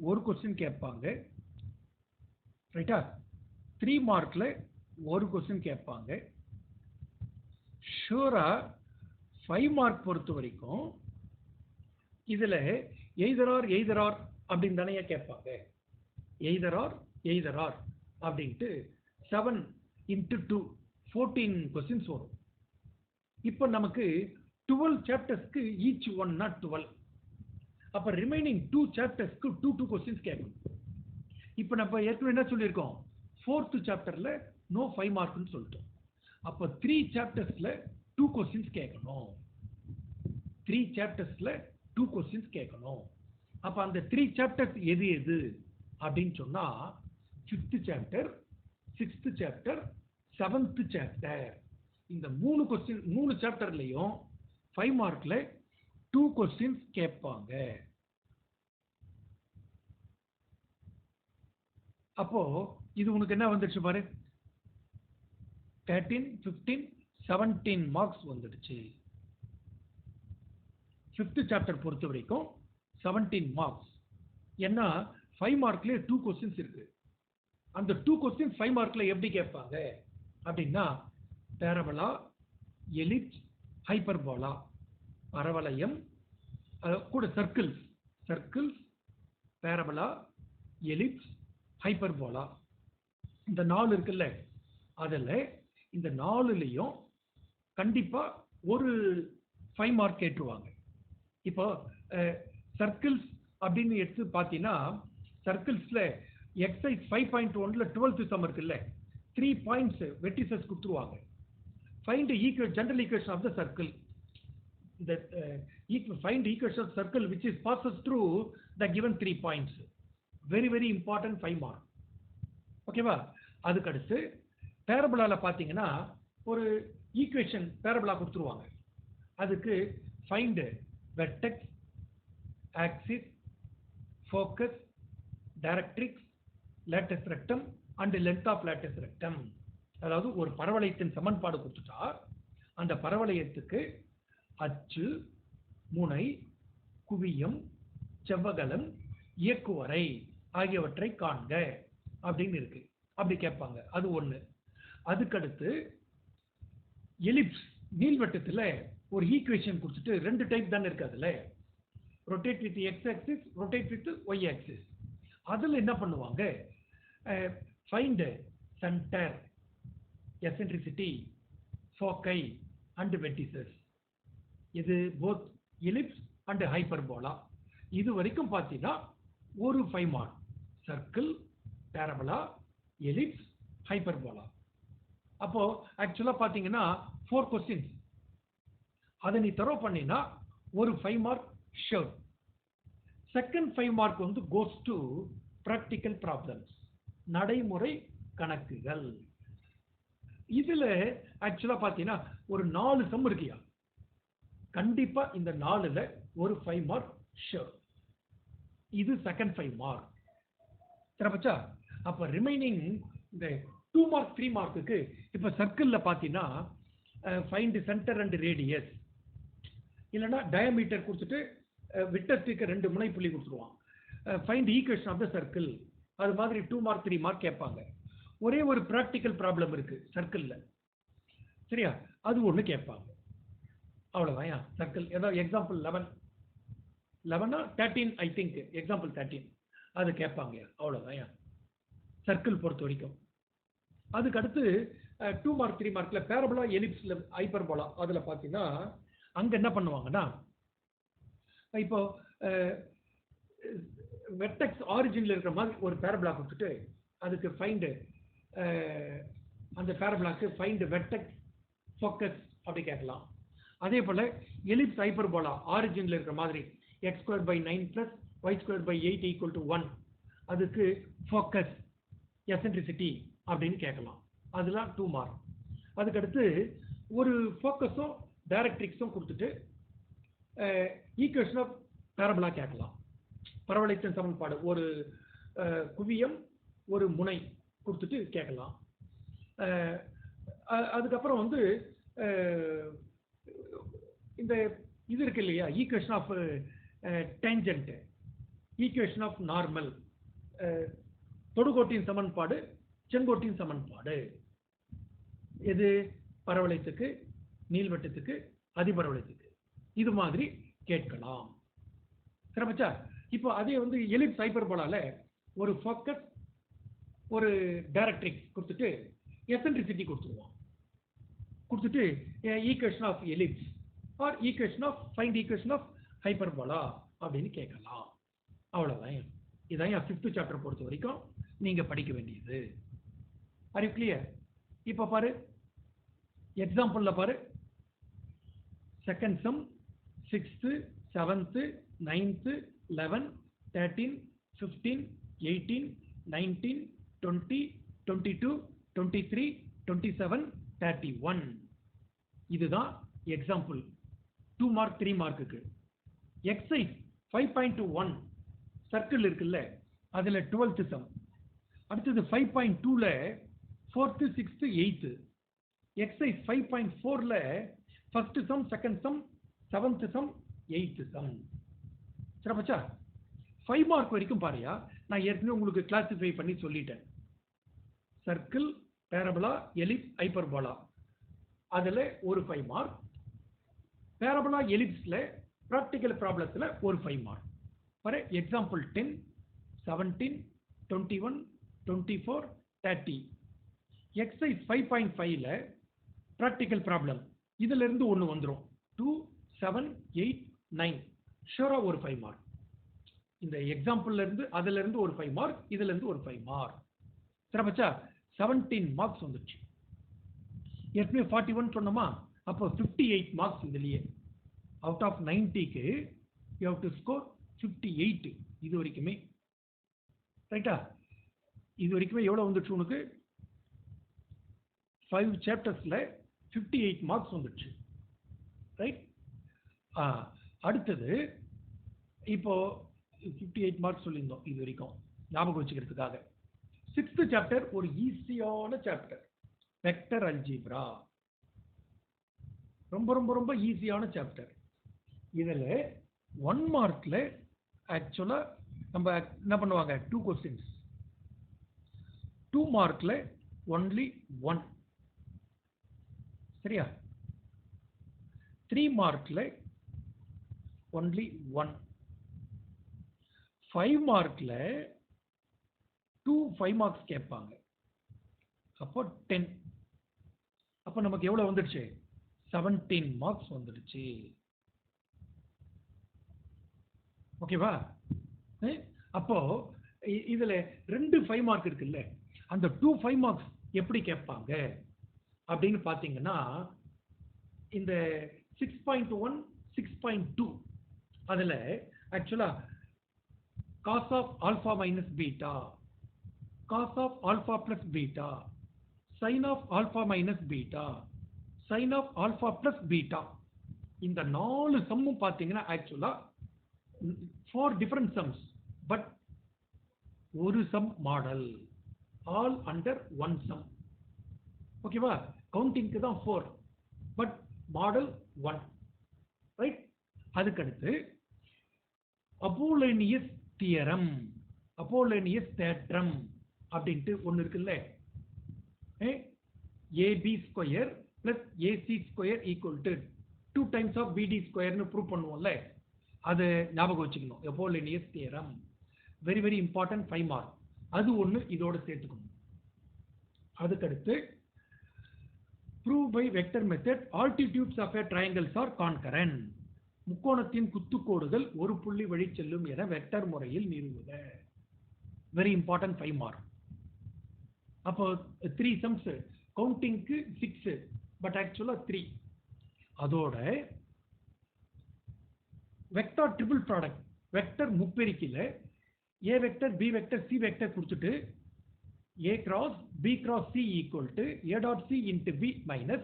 ஒரு கொஸ்டின் கேட்பாங்க. ரைட்டா? 3 மார்க்ல ஒரு கொஸ்டின் கேட்பாங்க. ஷூரா 5 மார்க் பொறுத்த வரைக்கும் இதுல எய்தர் ஆர் அப்படின்னு தானே கேட்பாங்க. எய்தர் ஆர் அப்படின்ட்டு 7 into 2 14 கொஸ்டின்ஸ் வரும். இப்போ நமக்கு 12 சாப்டர்ஸ்க்கு ஈச் ஒன்னா 12. அப்ப ரிமைனிங் 2 சாப்டர்ஸ்க்கு 2 கொஸ்டின்ஸ் கேட்கணும். இப்போ நம்ம ஏற்கனவே என்ன சொல்லியிருக்கோம், 4th சாப்டர்ல நோ 5 மார்க்னு சொல்லிட்டோம். அப்ப 3 சாப்டர்ஸ்ல 2 கொஸ்டின்ஸ் கேட்கணும். 3 சாப்டர்ஸ்ல 2 கொஸ்டின்ஸ் கேட்கணும். அப்ப அந்த 3 சாப்டர்ஸ் எது எது அப்படின்னு சொன்னா 5th chapter, 6th chapter, 7th chapter. இந்த 3 சாப்டர்லயும் 5 மார்க்ல 2 கொஸ்டின்ஸ் கேட்பாங்க. அப்போ இது உனக்கு என்ன வந்துடுச்சு பாரு, 13, 15, 17 மார்க்ஸ் வந்துடுச்சு. 5th சாப்டர் பொறுத்த வரைக்கும் 17 மார்க்ஸ். ஏன்னா 5 மார்க்லயே 2 கொஸ்டின்ஸ் இருக்கு. அந்த 2 கொஸ்டின்ஸ் 5 மார்க்ல எப்படி கேட்பாங்க அப்படின்னா, பேரபலா, எலிப்ஸ், ஹைப்பர்போலா, பரவளையம், கூட சர்க்கிள்ஸ், பேரபலா, எலிப்ஸ், ஹைப்பர்போலா, இந்த 4 இருக்குல்ல, அதுல இந்த 4லயும் கண்டிப்பா ஒரு 5 மார்க் கேட்டுருவாங்க. இப்போ சர்க்கிள்ஸ் அப்படின்னு எடுத்து பார்த்தீங்கன்னா, சர்க்கிள்ஸ்ல எக்ஸசைஸ் 5.1ல 12th சம் இருக்குல்ல, 3 பாயிண்ட்ஸ் வெர்டிசஸ் கொடுத்துருவாங்க. Find general equation of the circle. Find the equation of circle which is passes through the given 3 points. Very important 5 mark. ஓகேவா? அதுக்கு அடுத்து பேரபோலால பாத்தீங்கன்னா ஒரு ஈக்குவேஷன் பேரபோலா கொடுத்துருவாங்க. அதுக்கு find vertex, axis, focus, directrix, latus rectum and length of latus rectum. அதாவது ஒரு பரவளையத்தின் சமன்பாடு கொடுத்துட்டா அந்த பரவளையத்துக்கு அச்சு, முனை, குவியம், செவ்வகலம், இயக்குவரை ஆகியவற்றை காண்க அப்படின்னு இருக்கு. அப்படி கேட்பாங்க. அது ஒண்ணு. அதுக்கடுத்து எலிப்ஸ் நீள்வட்டத்துல ஒரு ஈக்குவேஷன் கொடுத்துட்டு 2 டைப் தானே இருக்கு. அதுல rotate with X axis, rotate with Y axis. அதுல என்ன பண்ணுவாங்க, find centre, eccentricity, foci and vertices. இது போத் எலிப்ஸ் அண்ட் ஹைப்பர்போலா. இது வரைக்கும் பார்த்தீங்கன்னா ஒரு 5 mark. Circle, parabola, ellipse, hyperbola. அப்போ ஆக்சுவலா பார்த்தீங்கன்னா 4 கொஸ்டின்ஸ். அதை நீ தரோ பண்ணினா ஒரு 5 மார்க் ஷோர். செகண்ட் 5 மார்க் வந்து கோஸ் டு பிராக்டிக்கல் ப்ராப்ளம்ஸ், நடைமுறை கணக்குகள். இதுல ஆக்சுவலா பார்த்தீங்கன்னா ஒரு 4 சம் இருக்கியா, கண்டிப்பா இந்த 4ல ஒரு 5 மார்க் ஷூர். இது செகண்ட் 5 மார்க். சரிப்பா? அப்ப ரிமைனிங் இந்த 2 மார்க் 3 மார்க்குக்கு இப்ப சர்க்கிள்ல பாத்தீங்கன்னா ஃபைண்ட் சென்டர் அண்ட் ரேடியஸ், இல்லைன்னா டயமீட்டர் கொடுத்துட்டு விட்டத்துக்கு 2 முனை புள்ளி கொடுத்துருவான். Find equation of the circle. அது மாதிரி 2 மார்க் 3 மார்க் கேட்பாங்க. ஒரே ஒரு பிராக்டிக்கல் ப்ராப்ளம் இருக்கு சர்க்கிள்ல, சரியா? அது ஒண்ணு கேட்பாங்க. அவ்வளவுதான் சர்க்கிள். ஏதாவது எக்ஸாம்பிள் 11 13 ஐ திங்க், எக்ஸாம்பிள் 13 அது கேட்பாங்க. அவ்வளவுதான் சர்க்கிள் பொறுத்த வரைக்கும். அதுக்கு அடுத்து 2 மார்க் 3 மார்க்ல பேரபோலா, எலிப்ஸ்ல, ஹைப்பர்போலா அதுல பாத்தீங்கன்னா அங்க என்ன பண்ணுவாங்கன்னா, இப்போ வெர்டெக்ஸ் ஆரிஜின்ல இருக்கிற மாதிரி ஒரு பேரபோலா கொடுத்துட்டு அதுக்கு ஃபைண்ட், அந்த பேரபோலாக்கு ஃபைண்ட் வெர்டெக்ஸ், ஃபோக்கஸ் அப்படி கேட்கலாம். அதே போல எலிப்ஸ், ஹைப்பர்போலா ஆரிஜின்ல இருக்கிற மாதிரி x²/9 + y²/8 = 1, அதுக்கு ஃபோக்கஸ், எசென்ட்ரிசிட்டி அப்படின்னு கேட்கலாம். அதெல்லாம் 2 மார்க். அதுக்கடுத்து ஒரு ஃபோக்கஸும் டைரக்ட்ரிக்ஸும் கொடுத்துட்டு ஈக்குவேஷன் ஆஃப் பேரபோலா கேட்கலாம். பரவளையத்தின் சமன்பாடு ஒரு குவியம் ஒரு முனை கொடுத்துட்டு கேட்கலாம். அதுக்கப்புறம் வந்து இந்த இது இருக்கு இல்லையா, equation of tangent, equation of normal, தொடுகோட்டின் சமன்பாடு, செங்கோட்டின் சமன்பாடு, எது பரவளையத்துக்கு, நீள்வட்டத்துக்கு, அதிபரவளையத்துக்கு, இது மாதிரி கேட்கலாம். சரிப்பா? இப்போ அதே வந்து எலிப்ஸ் ஹைப்பர்போலால ஒரு ஃபோக்கஸ் ஒரு டைரக்ட்ரிக்ஸ் கொடுத்துட்டு எசென்ட்ரிசிட்டி கொடுத்துருவோம். கொடுத்துட்டு equation of ellipse or equation of find equation of hyperbola அப்படின்னு கேட்கலாம். அவ்வளவுதான். இதான் 5th சாப்டர் பொறுத்த வரைக்கும் நீங்க படிக்க வேண்டியது. Are you clear? இப்ப பாரு எக்ஸாம்பிள்ல பாரு, second sum 6th 7th 9th 11 13 15 18 19 20 22 23 27 31. இதுதான் எக்ஸாம்பிள் 2 மார்க் 3 மார்க்குக்கு. எக்ஸைஸ் 5.21 சர்க்கிள் இருக்குல்ல, அதுல 12th சம். அடுத்தது 5.2ல 4th 6th 8th. எக்ஸைஸ் 5.4ல first sum, second sum, 7th sum, 8th sum. சரிப்பா? 5 மார்க் வரைக்கும் பாருயா, நான் ஏற்கனவே உங்களுக்கு கிளாசிஃபை பண்ணி சொல்லிட்டேன். சர்க்கிள், பேரபோலா, எலிப்ஸ், ஹைப்பர்போலா, அதுல ஒரு 5 மார்க். பேரபோலா எலிப்ஸ்ல பிராக்டிகல் ப்ராப்ளத்துல ஒரு 5 மார்க். பாரு எக்ஸாம்பிள் 10 17 21 24 30. எக்ஸைஸ் 5.5ல பிராக்டிகல் ப்ராப்ளம் இதுல இருந்து ஒன்னு வந்துரும். 2 7 8 9 ஷூரா ஒரு 5 மார்க். இந்த எக்ஸாம்பிள்ல இருந்து அதுல இருந்து ஒரு 5 மார்க், இதுல இருந்து ஒரு 5 மார்க். சரிப்பா? 17 மார்க்ஸ் வந்துச்சு. ஏற்கனவே 41 சொன்னோமா, அப்போ 58 மார்க்ஸ் இதுலயே. அவுட் ஆஃப் 90க்கு யூ ஹேவ் டு ஸ்கோர் 58 இது வரைக்குமே. ரைட்டா? இது வரைக்குமே எவ்வளவு வந்துச்சு உனக்கு? 5 சாப்டர்ஸ்ல 58 மார்க்ஸ் வந்துச்சு. ரைட்? அடுத்தது இப்போ 58 மார்க்ஸ் சொல்லியிருந்தோம் இது வரைக்கும், ஞாபகம் வச்சுக்கிறதுக்காக. 6th சாப்டர் ஒரு ஈஸியான சாப்டர், வெக்டர் அல்ஜீப்ரா. ரொம்ப ரொம்ப ரொம்ப ஈஸியான சாப்டர். இதுல 1 மார்க்ல ஆக்சுவலா நம்ம என்ன பண்ணுவாங்க, 2 கொஸ்டின்ஸ். 2 மார்க்ல ஒன்லி 1. சரியா? 3 மார்க்ல ஒன்லி 1. 5 மார்க்ல 2 5 மார்க்ஸ் கேட்பாங்க. அப்போ 10. அப்போ நமக்கு எவ்வளவு வந்துடுச்சு? 17 மார்க்ஸ் வந்துடுச்சு. ஓகேவா? அப்போ இதுல 2 5 மார்க் இருக்குல்ல, அந்த 2 5 மார்க்ஸ் எப்படி கேட்பாங்க அப்படின்னு பாத்தீங்கன்னா, இந்த 6.1 6.2 அதுல ஆக்சுவலா cos of alpha minus beta, cos of alpha plus beta, sin of alpha minus beta, sin of alpha plus beta, இந்த 4 சம்மும் பாத்தீங்கன்னா ஆக்சுவலா 4 different sums, பட் ஒரு sum model, all under 1 sum. ஓகேவா? கவுண்டிங்க்கு தான் 4, பட் மாடல் 1. ரைட்? அதுக்கடுத்து Apollonius theorem, Apollonius தேற்றம் அப்படின்ட்டு ஒன்னு இருக்குல்ல, ab square plus ac square equal to 2 times of bd ஸ்கொயர்னு ப்ரூவ் பண்ணுவோம்ல, அது ஞாபகம் வச்சுக்கணும். Apollonius theorem very very important, 5 mark. அது ஒண்ணு இதோட சேர்த்துக்கணும். அதுக்கடுத்து prove by vector method altitudes of a triangles are concurrent, முக்கோணத்தின் குத்துக்கோடுகள் ஒரு புள்ளி வழி செல்லும் என வெக்டர் முறையில் நிறுவுக. Very important, 5 mark. அப்போ 3 சம்ஸ், கவுண்டிங்க்கு 6, பட் ஆக்சுவலா 3. அதோட வெக்டர் ட்ரிபிள் ப்ராடக்ட், வெக்டர் முப்பெருக்கில a vector b vector c vector கொடுத்துட்டு a cross b cross c equal to a dot c into b minus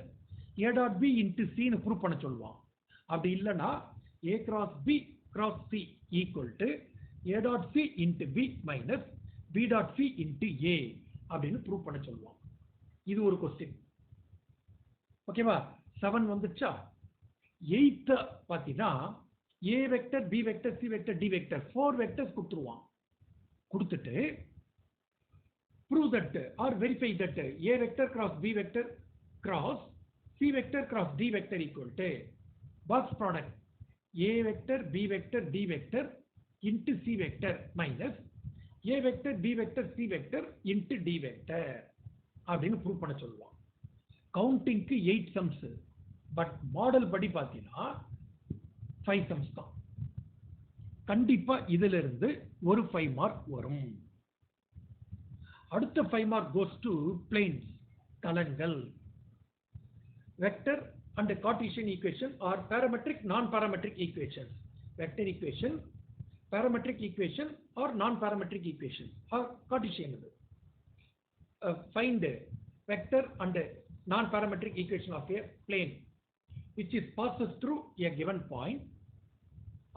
a dot b into c னு prove பண்ண சொல்லுவான். அப்படி இல்லனா a cross b cross c equal to a dot c into b minus b dot c into a அப்படின்னு prove பண்ண சொல்லுவோம். இது ஒரு கொஸ்டின். ஓகேவா? 7 வந்துச்சா? 8 பார்த்தீங்கன்னா a vector b vector c vector d vector 4 vectors கொடுத்துருவான். கொடுத்துட்டு prove that or verify that a vector cross b vector cross c vector cross d vector equal to box product a vector b vector d vector into c vector minus a vector b vector c vector into d vector அப்படின்னு prove பண்ண சொல்லுவான். கவுண்டிங்க்கு 8 sums, but model படி பார்த்தீங்கன்னா 5 sums தான். கண்டிப்பா இதுல இருந்து ஒரு 5 மார்க் வரும். அடுத்த 5 மார்க் goes to planes, தளங்கள். Vector and Cartesian equation are parametric, non-parametric equations. Vector equation, parametric equation or non-parametric equation or Cartesian. Find vector and non-parametric equation of a plane which is passes through a given point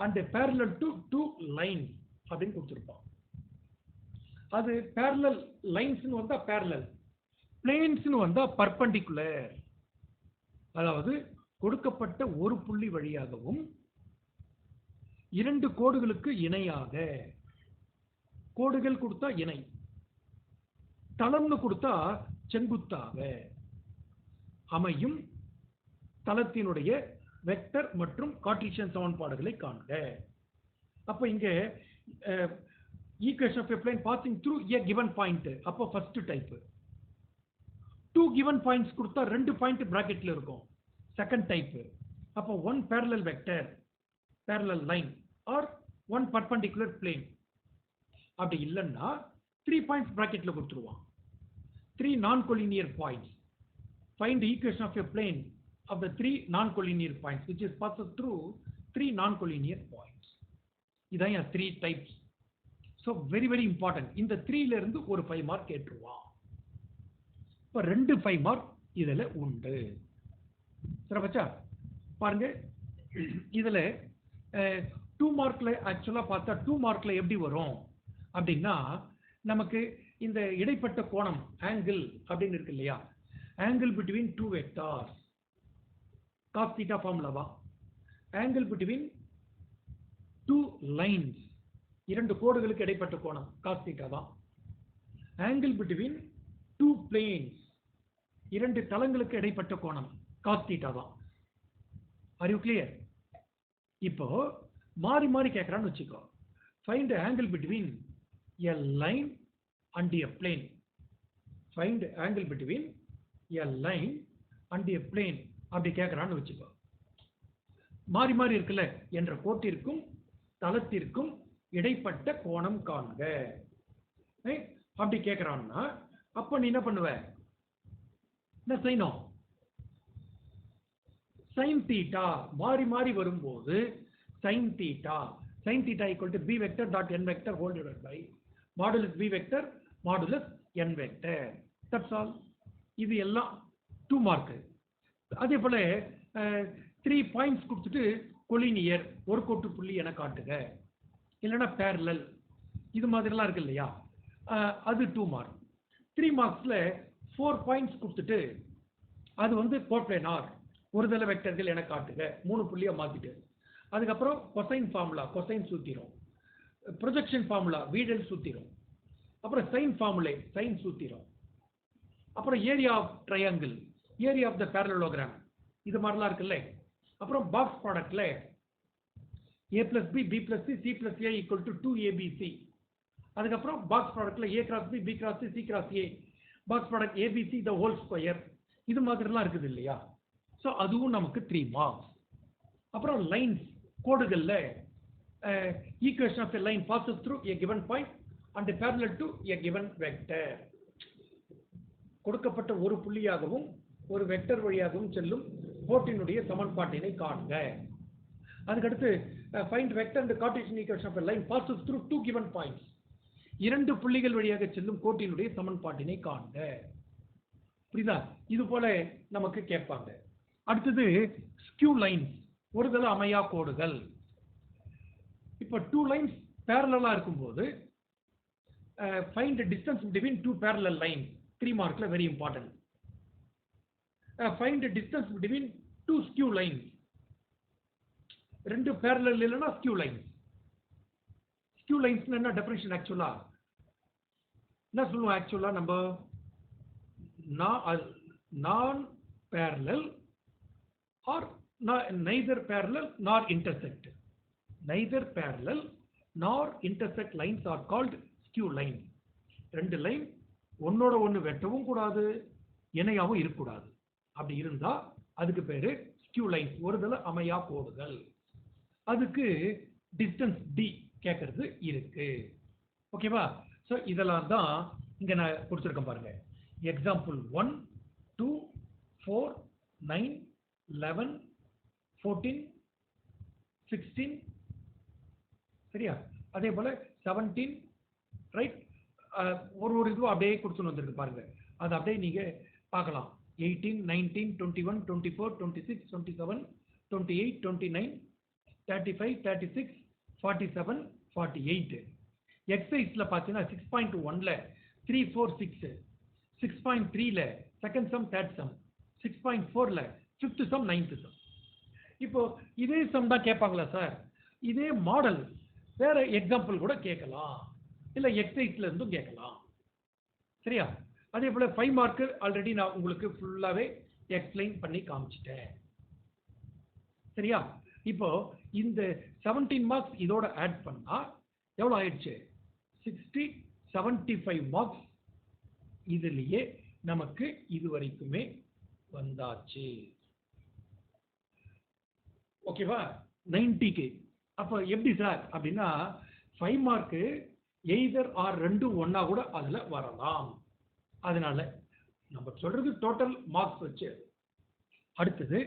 and parallel to two lines அப்படின்னு கொடுத்திருப்பான். அது parallel lines னு வந்தா parallel, planes னு வந்தா perpendicular. அதாவது கொடுக்கப்பட்ட ஒரு புள்ளி வழியாகவும் இரண்டு கோடுகளுக்கு இணையாக, கோடுகள் கொடுத்தா இணை, தளம்னு கொடுத்தா செங்குத்தாக அமையும் தளத்தினுடைய வெக்டர் மற்றும் கார்ட்டீசியன் சமன்பாடுகளை காண்க. அப்ப இங்க equation of a plane passing through a given point, அப்போ first type. Two given points கொடுத்தா ரெண்டு பாயிண்ட் பிராக்கெட்ல இருக்கும், செகண்ட் டைப். அப்போ one parallel vector, parallel line or one perpendicular plane. அப்படி இல்லைன்னா 3 points பிராக்கெட்ல கொடுத்துருவான். 3 non-collinear points. Find the equation of a plane of the 3 non-collinear points which is passes through 3 non-collinear points. இதான் 3 types. So very very important. இந்த 3ல இருந்து ஒரு 5 mark கேட்டுருவான். இப்ப 2 5 mark இதுல உண்டு. சரிப்பா? பாருங்க, இதுல 2 மார்க்ல ஆக்சுவலா பார்த்தா 2 மார்க்ல எப்படி வரும் அப்படின்னா, நமக்கு இந்த இடைப்பட்ட கோணம் ஆங்கிள் அப்படின்னு இருக்கு இல்லையா, angle between two vectors cos theta ஃபார்முலாவா, ஆங்கிள் பிட்வீன் டூ லைன்ஸ் இரண்டு கோடுகளுக்கு இடைப்பட்ட கோணம் cos theta தான், ஆங்கிள் பிட்வீன் டூ பிளேன்ஸ் இரண்டு தளங்களுக்கு இடைப்பட்ட கோணம் cos theta தான். Are you clear? இப்போ மாறி மாறி கேட்கறான்னு வச்சுக்கோ. Find the angle between a line and a plane. Find the angle between a line and a plane. அப்படி கேட்கறான்னு வச்சுக்கோ. மாறி மாறி இருக்குல்ல, என்ற கோட்டிற்கும் தளத்திற்கும் இடைப்பட்ட கோணம் காண்க. அப்படி கேட்கறான்னா அப்ப நீ என்ன பண்ணுவ? என்ன செய்யணும்? sin theta மாறி மாறி வரும்போது sin theta equal to b vector dot n vector whole divided by modulus b vector modulus n vector. That's all. இது எல்லாம் 2 மார்க். அதே போல 3 பாயிண்ட்ஸ் கொடுத்துட்டு கொலினியர் ஒரு கோட்டு புள்ளி என காட்டுக, இல்லைன்னா parallel, இது மாதிரிலாம் இருக்கு இல்லையா, அது 2 மார்க். 3 மார்க்ஸ்ல 4 பாயிண்ட்ஸ் கொடுத்துட்டு அது வந்து கோப்ளேனார் ஒரு தள வெக்டர்கள் என காட்டுக, 3 புள்ளியா மாத்திட்டு, அதுக்கப்புறம் கொசைன் ஃபார்முலா, கொசைன் சூத்திரம், ப்ரொஜெக்ஷன் ஃபார்முலா, வீடல் சூத்திரம், அப்புறம் சைன் ஃபார்முலை, சைன் சூத்திரம், அப்புறம் area of triangle, area of the parallelogram, இது மாதிரிலாம் இருக்குல்ல. அப்புறம் பாக்ஸ் ப்ராடக்ட்ல a plus b, b plus c, c plus a equal to 2abc. அதுக்கப்புறம் பாக்ஸ் ப்ராடக்ட்ல a cross b, b cross c, c cross a, box product abc the whole square, இது மாதிரிலாம் இருக்குது இல்லையா. ஸோ அதுவும் நமக்கு 3 மார்க்ஸ். அப்புறம் லைன்ஸ், கோடுகள்ல equation of a line passes through a given point and parallel to a given vector. கொடுக்கப்பட்ட ஒரு புள்ளியாகவும் ஒரு வெக்டர் வழியாகவும் செல்லும் கோட்டினுடைய சமன்பாட்டினை காண்க. அதுக்கடுத்து find vector and Cartesian equation of a line passes through two given points. இரண்டு புள்ளிகள் வழியாக செல்லும் கோட்டினுடைய சமன்பாட்டினை காண்க. புரியுதா? இது போல நமக்கு கேட்பாங்க. அடுத்தது ஸ்கியூ லைன்ஸ், ஒரு தள அமையா கோடுகள். இப்ப 2 லைன்ஸ் பேரலா இருக்கும்போது find the distance between two parallel lines 3 மார்க்ல very important. Find the distance between two skew lines. ரெண்டு parallel இல்லனா skew lines. Skew lines என்ன definition actually? என்ன சொல்லுவோம் actually நம்ம non parallel or neither parallel nor intersect. Neither parallel nor intersect lines are called skew line. ரெண்டு line ஒன்னோட ஒன்னு வெட்டவும் கூடாது இணையாவும் இருக்கக்கூடாது. அப்படி இருந்தா அதுக்கு பேரு skew lines, ஒருதலை அமையா கோடுகள். அதுக்கு டிஸ்டன்ஸ் d கேட்கறது இருக்கு. ஓகேவா? சோ இதெல்லாம் தான் இங்க நான் கொடுத்திருக்கேன் பாருங்க. எக்ஸாம்பிள் 1 2 4 9 11 14 16 சரியா? அதே போல 17 ரைட், ஒரு இதுவும் அப்படியே கொடுத்துன்னு வந்திருக்கு பாருங்க. அது அப்படியே நீங்க பார்க்கலாம். 18 19 21 24 26 27 28 29 35 36 47 48. எக்ஸசைஸ்ல பார்த்தீங்கன்னா 6.1ல 3 4 6, 6.3ல செகண்ட் சம் தேர்ட் சம், 6.4ல ஃபிஃப்த் சம் நைன்த் சம். இப்போ இதே சம் தான் கேட்பாங்களா சார்? இதே மாடல் வேற எக்ஸாம்பிள் கூட கேட்கலாம், இல்ல எக்ஸசைஸ்ல இருந்தும் கேட்கலாம். சரியா? அதே போல 5 மார்க் ஆல்ரெடி நான் உங்களுக்கு ஃபுல்லாவே எக்ஸ்பிளைன் பண்ணி காமிச்சிட்டேன். சரியா? இப்போ இந்த 17 மார்க்ஸ் இதோட ஆட் பண்ணா எவ்வளவு ஆயிடுச்சு? 60 75 மார்க்ஸ் இதுலயே நமக்கு இது வரைக்குமே வந்தாச்சு. ஓகேவா? 90க்கு. அப்ப எப்படி சார் அப்படின்னா 5 மார்க் எய்தர் ஆர் ரெண்டும் ஒன்னா கூட அதுல வரலாம். அதனால நம்ம சொல்றது டோட்டல் மார்க்ஸ் வச்சு. அடுத்தது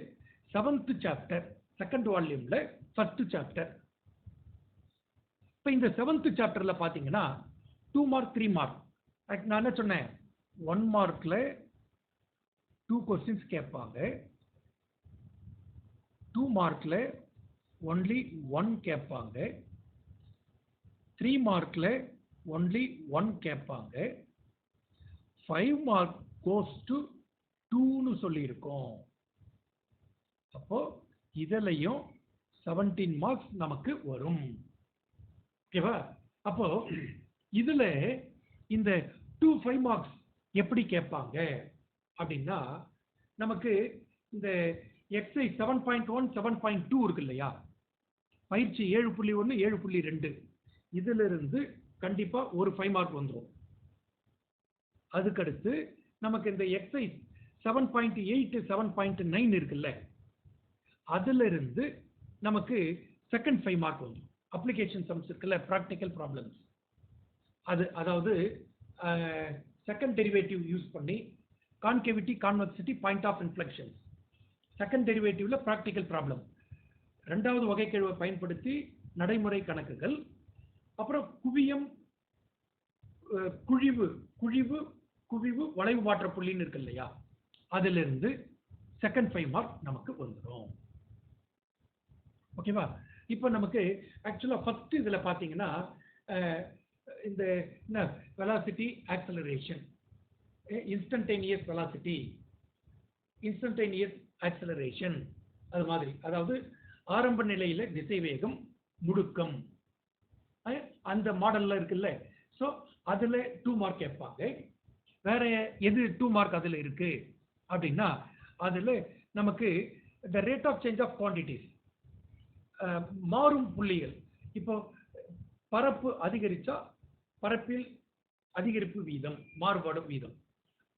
7th சாப்டர் செகண்ட் வால்யூம்ல ஃபர்ஸ்ட் சாப்டர். இப்ப இந்த 7th சாப்டர்ல பாத்தீங்கன்னா 2 மார்க் 3 மார்க். நான் என்ன சொன்னேன்? 1 மார்க்ல 2 கொஸ்டின்ஸ் கேட்பாங்க, 2 மார்க்ல ஒன்லி 1 கேட்பாங்க, 3 மார்க்ல ஒன்லி 1 கேட்பாங்க, 5 மார்க் கோஸ் டு 2ன்னு சொல்லி இருக்கோம். அப்போ இதுலயும் 17 மார்க்ஸ் நமக்கு வரும். ஓகேவா? அப்போ இதுல இந்த 2 5 மார்க்ஸ் எப்படி கேட்பாங்க அப்படின்னா, நமக்கு இந்த எக்ஸசைஸ் 7.1 7.2 இருக்கு இல்லையா, பயிற்சி 7.1 7.2, இதுல இருந்து கண்டிப்பா ஒரு 5 மார்க் வந்துடும். அதுக்கடுத்து நமக்கு இந்த எக்ஸசைஸ் 7.8 7.9 இருக்குல்ல, அதுல இருந்து நமக்கு செகண்ட் 5 மார்க் வந்துடும். அப்ளிகேஷன் சம்ஸ் இருக்குல்ல, பிராக்டிக்கல் ப்ராப்ளம்ஸ், அது அதாவது செகண்ட் டெரிவேட்டிவ் யூஸ் பண்ணி concavity convexity point of inflection, second டெரிவேட்டிவ்ல பிராக்டிக்கல் ப்ராப்ளம், இரண்டாவது வகைக்கெழுவை பயன்படுத்தி நடைமுறை கணக்குகள், அப்புறம் குவியம் குழிவு குழிவு குவிவு வளைவு மாற்ற புள்ளின்னு இருக்கு இல்லையா, அதுல இருந்து செகண்ட் 5 மார்க் நமக்கு வந்துடும். ஓகேவா? இப்போ நமக்கு ஆக்சுவலா ஃபர்ஸ்ட் இதுல பாத்தீங்கன்னா இந்த velocity acceleration, instantaneous velocity, instantaneous acceleration, அது மாதிரி, அதாவது ஆரம்ப நிலையில திசைவேகம் முடுக்கம், அந்த மாடல்ல இருக்குல்ல. சோ அதுல 2 மார்க் கேட்பாங்க. வேற எது 2 மார்க் அதுல இருக்கு அப்படின்னா, அதுல நமக்கு the rate of change of quantities, மாறும் புள்ளிகள். இப்போ பரப்பு அதிகரிச்சா பரப்பில் அதிகரிப்பு வீதம், மாறுபடும் வீதம்,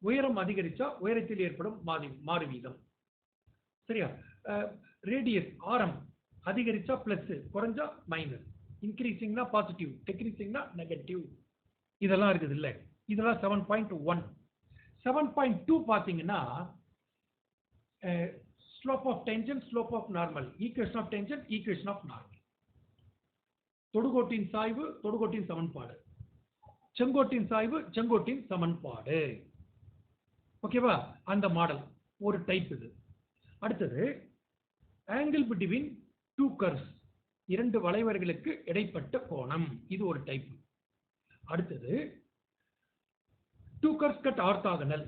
உயரம் அதிகரிச்சா உயரத்தில் ஏற்படும் மாறு வீதம். சரியா? ரேடியஸ் ஆரம் அதிகரிச்சா பிளஸ், குறைஞ்சா மைனஸ், இன்க்ரீசிங்னா பாசிட்டிவ், டிக்ரீசிங்னா நெகட்டிவ், இதெல்லாம் இருக்குது இல்ல. இதெல்லாம் 7.1. 7.2 பாத்தீங்கன்னா slope of tangent, slope of normal, equation of tangent, equation of normal, தொடுகோட்டின் சாய்வு, தொடுகோட்டின் சமன்பாடு, செங்கோட்டின் சாய்வு, செங்கோட்டின் சமன்பாடு. ஓகேவா? அந்த மாடல் ஒரு டைப் இது. அடுத்தது ஆங்கிள் பிட்வீன் 2 கர்வ்ஸ். இரண்டு வளைவர்களுக்கு இடைப்பட்ட கோணம். இது ஒரு டைப். அடுத்தது டூ கர்வ்ஸ் கட் ஆர்த்தோகனல்.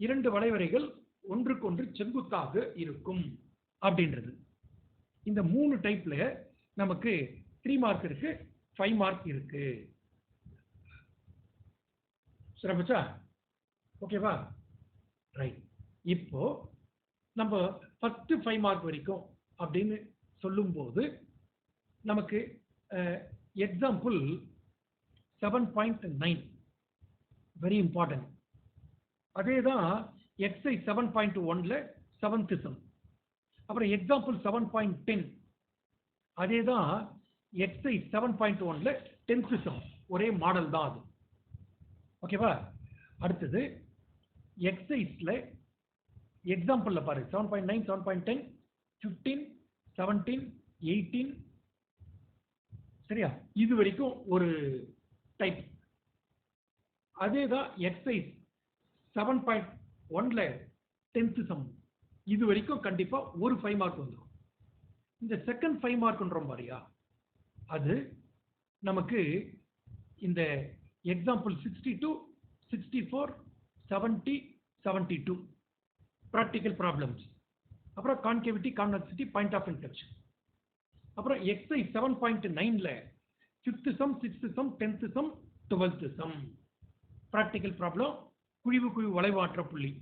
இரண்டு வளைவரைகள் ஒன்றுக்கொன்று செங்குத்தாக இருக்கும் அப்படின்றது. இந்த மூணு டைப்ல நமக்கு 3 மார்க் இருக்கு, 5 மார்க் இருக்கு. சரிப்பா? ஓகேவா? ரைட். இப்போ நம்ம ஃபர்ஸ்ட் 5 மார்க் வரைக்கும் அப்படின்னு சொல்லும்போது நமக்கு எக்ஸாம்பிள் 7.9 வெரி இம்பார்ட்டன்ட். அதே தான் எக்ஸைஸ் 7.1ல 7th சம். அப்புறம் எக்ஸாம்பிள் 7.10 அதே தான் எக்ஸைஸ் 7.1ல 10th சம். ஒரே மாடல் தான் அது. ஓகேவா? அடுத்தது எக்ஸைஸ்ல எக்ஸாம்பிள்ல பாரு 7.9, 7.10, 15, 17, 18 சரியா? இது வரைக்கும் ஒரு டைப். அதே தான் எக்ஸைஸ் 7.1ல 10th சம். இது வரைக்கும் கண்டிப்பா ஒரு 5 மார்க் வந்துடும். இந்த செகண்ட் 5 மார்க்ன்றோம் பாரியா, அது நமக்கு இந்த எக்ஸாம்பிள் 62, 64, 70, 72 ப்ராக்டிக்கல் ப்ராப்ளம்ஸ். அப்புறம் concavity, convexity, point of inflection. அப்புறம் எக்ஸைஸ் 7.9ல 5th sum, 6th sum, 10th sum, 12th sum practical problem, குழிவு குழிவு வளைவாற்ற புள்ளி.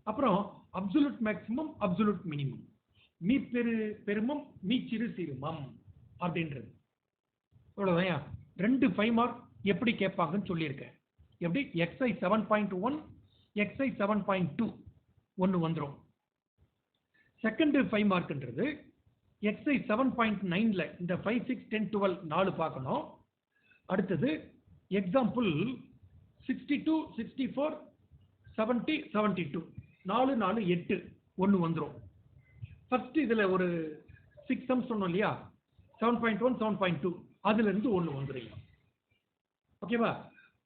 அப்புறம் அப்சல்யூட் மேக்ஸிமம், அப்சல்யூட் மினிமம், மீ பெருமம், மீ சிறு சிறுமம் அப்படின்றது. அவ்வளவுதான். 2 5 மார்க் எப்படி கேட்பாங்கன்னு சொல்லியிருக்கேன். எப்படி? எக்ஸைஸ் 7.1, எக்ஸைஸ் 7.2 ஒன்று வந்துடும். செகண்ட் 5 மார்க்ன்றது எக்ஸைஸ் 7.9ல இந்த 5, 6, 10, 12 4 பார்க்கணும். அடுத்தது எக்ஸாம்பிள் 62, 64, 70, 72 4, 4, 8 ஒன்று வந்துடும். ஃபர்ஸ்ட் இதுல ஒரு 6 சம்ஸ் சொன்னோம் இல்லையா, 7.1, 7.2 அதுல இருந்து ஒன்று வந்துடும். ஓகேவா?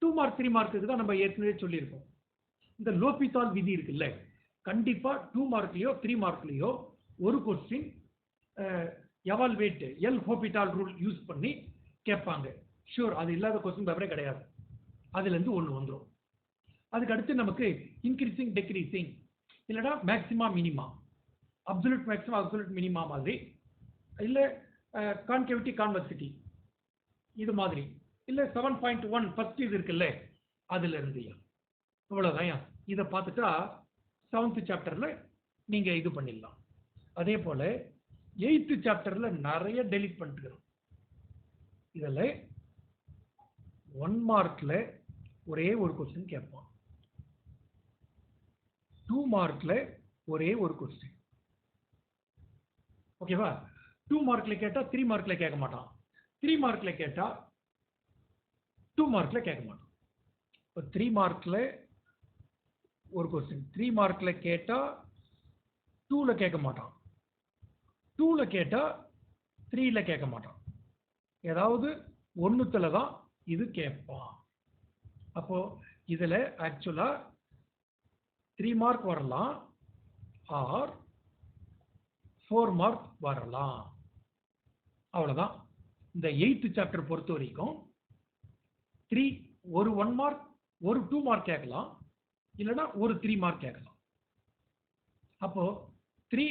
2 மார்க் 3 மார்க்கு தான் நம்ம ஏற்கனவே சொல்லியிருக்கோம். இந்த லோபிதால் விதி இருக்குல்ல, கண்டிப்பா 2 மார்க்லயோ 3 மார்க்லயோ ஒரு question evaluate L'Hopital rule use பண்ணி கேட்பாங்க. ஷூர், அது இல்லாத கொஸ்டின் பேப்பரே கிடையாது. அதுல இருந்து ஒன்று வந்துடும். அதுக்கு அடுத்து நமக்கு இன்க்ரீசிங் டெக்ரீசிங் இல்லைனா maxima minima, absolute maxima absolute minima மாதிரி, இல்ல கான்கேவிட்டி கான்வெக்சிட்டி இது மாதிரி, இல்ல 7.1 ஃபர்ஸ்ட் இது இருக்குல்ல அதுல இருந்து. இவ்வளவுதான். இதை பார்த்துட்டா 7th சாப்டர்ல நீங்க இது பண்ணிடலாம். அதே போல 8th சாப்டர்ல நிறைய டெலிட் பண்ணிருக்கிறோம். இதுல 1 மார்க்ல ஒரே ஒரு கொஸ்டின் கேட்பான், 2 மார்க்ல ஒரே ஒரு கொஸ்டின். ஓகேவா? 2 மார்க்ல கேட்டா 3 மார்க்ல கேட்க மாட்டான், 3 மார்க்ல கேட்டா 2 மார்க்ல கேட்க மாட்டான். 3 மார்க்ல ஒரு கொஸ்டின், 3 மார்க்ல கேட்டா 2ல கேட்க மாட்டான், 2ல கேட்டா 3ல கேட்க மாட்டான். ஏதாவது ஒண்ணுத்துல தான் இது கேட்பான். அப்போ இதுல ஆக்சுவலா 3 மார்க் வரலாம் ஆர் 4 மார்க் வரலாம். அவ்வளவுதான். இந்த 8th சாப்டர் பொறுத்த வரைக்கும் 3 ஒரு 1 மார்க் ஒரு 2 மார்க் கேட்கலாம், இல்லைன்னா ஒரு 3 மார்க் கேட்கலாம். அப்போ 3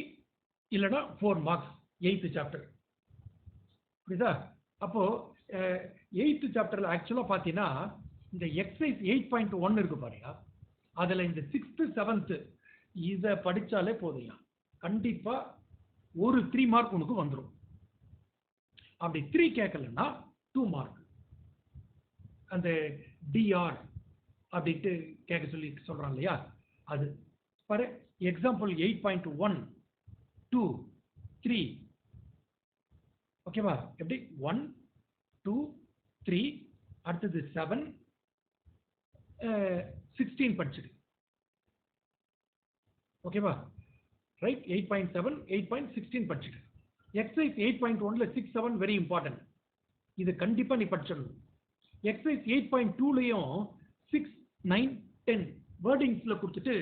இல்லைன்னா 4 மார்க்ஸ் 8th சாப்டர். புரியுதா? அப்போ 8th சாப்டர்ல ஆக்சுவலா பாத்தீங்கன்னா இந்த எக்ஸைஸ் 8.1 இருக்கு பாருங்க, அதுல இந்த 6th 7th இத படிச்சாலே போதும், கண்டிப்பா ஒரு 3 மார்க் உனக்கு வந்துடும். அப்படி 3 கேட்கலன்னா 2 மார்க். அந்த டிஆர் அப்படின்ட்டு கேட்க சொல்லி சொல்றான் இல்லையா, அது பாரு. எக்ஸாம்பிள் 8.1, 2, 3. ஓகேவா? எப்படி? 1, 2, 3, அடுத்தது 7, 16 படிச்சிடு. ஓகேவா? ரைட். 8.7, 8.16 படிச்சிடு. எக்ஸைஸ் 8.1ல 6, 7 வெரி இம்பார்ட்டன்ட். இது கண்டிப்பா நீ படிச்சிடணும். எக்ஸைஸ் 8.2லயும் 6, 9, 10 வேர்டிங்ஸ்ல கொடுத்துட்டு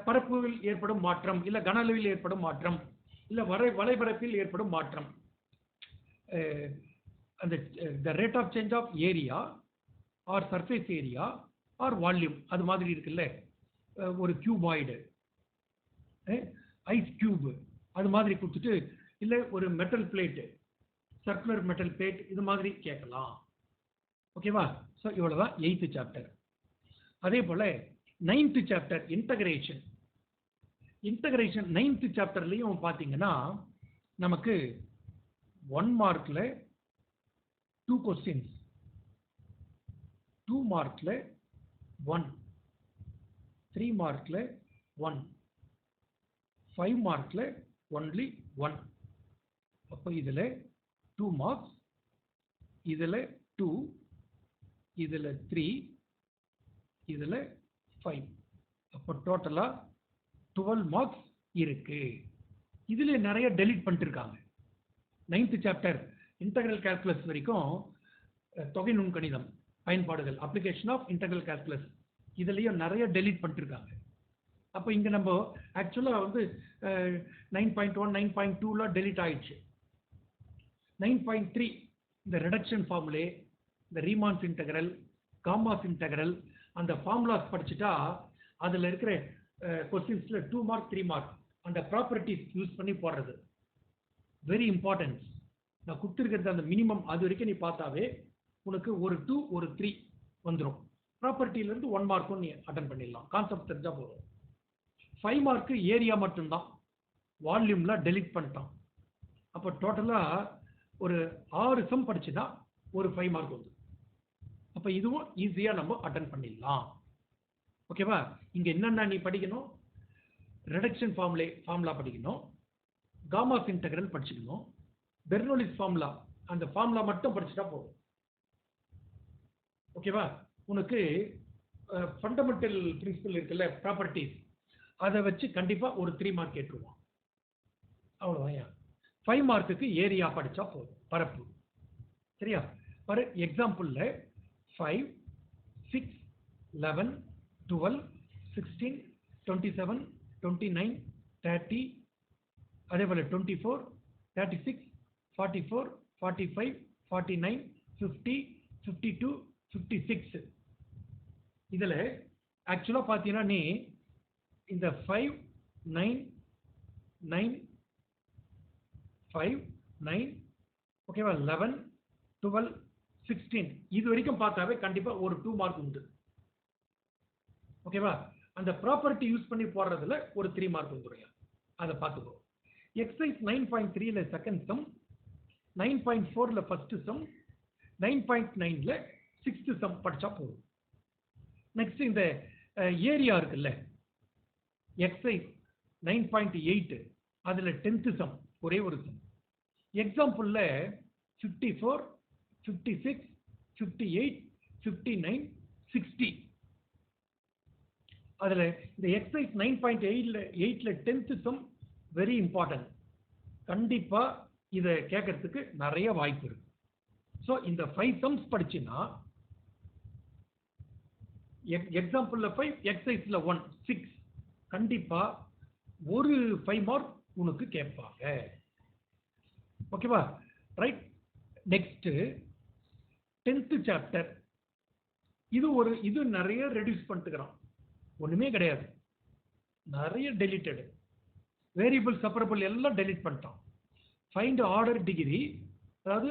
பரப்புவில் ஏற்படும் மாற்றம், இல்ல கன அளவில் ஏற்படும் மாற்றம், இல்ல வளைபரப்பில் ஏற்படும் மாற்றம், அந்த the rate of change of area or surface area or volume அது மாதிரி இருக்குல்ல, ஒரு கியூபாய்டு ஐஸ் கியூப் அது மாதிரி கொடுத்துட்டு, இல்லை ஒரு metal plate circular metal plate இது மாதிரி கேட்கலாம். ஓகேவா? ஸோ இவ்வளோதான் 8th சாப்டர். அதே போல் 9th chapter integration. Integration 9th சாப்டர்லையும் பார்த்தீங்கன்னா நமக்கு 1 மார்க்கில் 2 கொஸ்டின்ஸ், 2 மார்க்கில் 1, 3 மார்க்கில் 1, 5 மார்க்கில் ஒன்லி 1. அப்போ இதில் 2 மார்க்ஸ், இதில் 2, இதில் 3, இதில் 5. அப்போ டோட்டலாக 12 மார்க்ஸ் இருக்கு. இதில் நிறைய டெலீட் பண்ணிட்டு இருக்காங்க. 9th சாப்டர் இன்டெக்ரல் கால்குலஸ் வரைக்கும் தொகை நுண்கணிதம் பயன்பாடுகள், அப்ளிகேஷன் ஆஃப் இன்டெக்ரல் கால்குலஸ், இதுலேயும் நிறைய டெலீட் பண்ணிட்டு இருக்காங்க. அப்போ இங்கே நம்ம ஆக்சுவலாக வந்து 9.1 9.2 டெலீட் ஆயிடுச்சு. 9.3 இந்த ரிடக்ஷன் ஃபார்முலே, இந்த ரீமான்ஸ் இன்டெக்ரல், காமாஸ் இன்டெக்ரல், அந்த ஃபார்முலாஸ் படிச்சுட்டா அதில் இருக்கிற கொஸ்டின்ஸில் 2 மார்க் 3 மார்க் அந்த ப்ராப்பர்ட்டிஸ் யூஸ் பண்ணி போடுறது வெரி இம்பார்ட்டன்ஸ். நான் கொடுத்துருக்கிறது அந்த மினிமம் அது வரைக்கும் நீ பார்த்தாவே உனக்கு ஒரு 2 ஒரு 3 வந்துடும். ப்ராப்பர்ட்டியிலேருந்து 1 மார்க்கும் நீ அட்டன் பண்ணிடலாம், கான்செப்ட் தெரிஞ்சால் போதும். 5 மார்க்கு ஏரியா மட்டும்தான், வால்யூம்லாம் டெலிட் பண்ணிட்டான். அப்போ டோட்டலாக ஒரு 6 சம் படிச்சுதான் ஒரு 5 மார்க் வந்து. அப்போ இதுவும் ஈஸியாக நம்ம அட்டன் பண்ணிடலாம். ஓகேவா? இங்கே என்னென்ன நீ படிக்கணும்? ரிடக்ஷன் ஃபார்முலா படிக்கணும், காமாஸ் இன்டெக்ரல் படிச்சுக்கணும், பெர்னோலிஸ் ஃபார்முலா அந்த ஃபார்முலா மட்டும் படிச்சுட்டா போதும். ஓகேவா? உனக்கு ஃபண்டமெண்டல் பிரின்சிபல் இருக்குல்ல, ப்ராப்பர்ட்டிஸ், அதை வச்சு கண்டிப்பாக ஒரு 3 மார்க் கேட்டுருவான். அவ்வளோதான். 5 மார்க்குக்கு ஏரியா படித்தா போதும், பரப்பு. சரியா? ஃபார் எக்ஸாம்பிளில் 5, 6, 11, 12, 16, 27, 29, 30, அதே போல் 24, 36, 44, 45, 49, 50, 52, 56. இதில் ஆக்சுவலாக பார்த்தீங்கன்னா நீ இந்த 5, 9, 9, 5, 9, ஓகேவா, 11, 12, 16 இது வரைக்கும் பார்த்தாவே கண்டிப்பாக ஒரு 2 மார்க் உண்டு. ஓகேவா? அந்த ப்ராப்பர்ட்டி யூஸ் பண்ணி போடுறதுல ஒரு 3 மார்க் வந்துடும். அதை பார்த்துக்கோ. எக்ஸசைஸ் 9.3ல செகண்ட் சம், 9.4ல ஃபர்ஸ்ட் சம், 9.9ல 6th சம் படிச்சா போதும். நெக்ஸ்ட் இந்த ஏரியா இருக்குல்ல, எக்ஸசைஸ் 9.8 அதுல 10th சம் ஒரே ஒரு சம். எக்ஸாம்பிள்ல 54, 56, 58, 59, 60 அதுல இந்த எக்ஸசைஸ் 9.8ல 10th சம் வெரி இம்பார்ட்டன்ட். கண்டிப்பா இதை கேட்கறதுக்கு நிறைய வாய்ப்பு இருக்கு. ஸோ இந்த 5 சம்ஸ் படிச்சுன்னா எக்ஸாம்பிள்ல 5, எக்ஸசைஸ்ல 1, 6 கண்டிப்பா ஒரு 5 மார்க் உனக்கு கேட்பாங்க. ஓகேவா? ரைட். Next 10th chapter. இது நிறைய ரெடியூஸ் பண்ணிட்டுக்கிறான், ஒண்ணுமே கிடையாது, நிறைய டெலிட்டட் வேரியபிள் செப்பரபிள் எல்லாம் டெலிட் பண்ணிட்டான். ஃபைண்ட் ஆர்டர் டிகிரி, அதாவது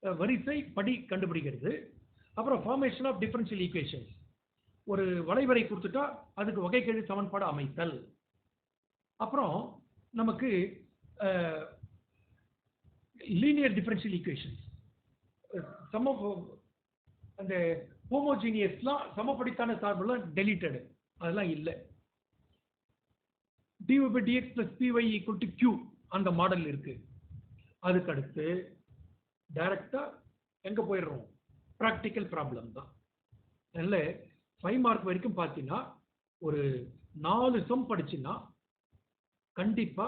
வரிசை படி கண்டுபிடிக்கிறது. அப்புறம் ஃபார்மேஷன் ஆஃப் டிஃபரன்ஷியல் ஈக்குவேஷன்ஸ், ஒரு வளைவரை கொடுத்துட்டா அதுக்கு வகைக்கெழு சமன்பாடு அமைத்தல். அப்புறம் நமக்கு லீனியர் டிஃபரன்ஷியல் ஈக்குவேஷன்ஸ், அந்த ஹோமோஜீனியஸ்லாம் சமப்படித்தான சார்புலாம் டெலிட்டடு, அதெல்லாம் இல்லை. dy by dx plus py equal to q அந்த மாடல் இருக்கு. அதுக்கு அடுத்து டைரக்டா எங்க போயிடுறோம்? பிராக்டிக்கல் ப்ராப்ளம் தான். அதனால 5 மார்க் வரைக்கும் பார்த்தீங்கன்னா ஒரு 4 சம் படிச்சுன்னா கண்டிப்பா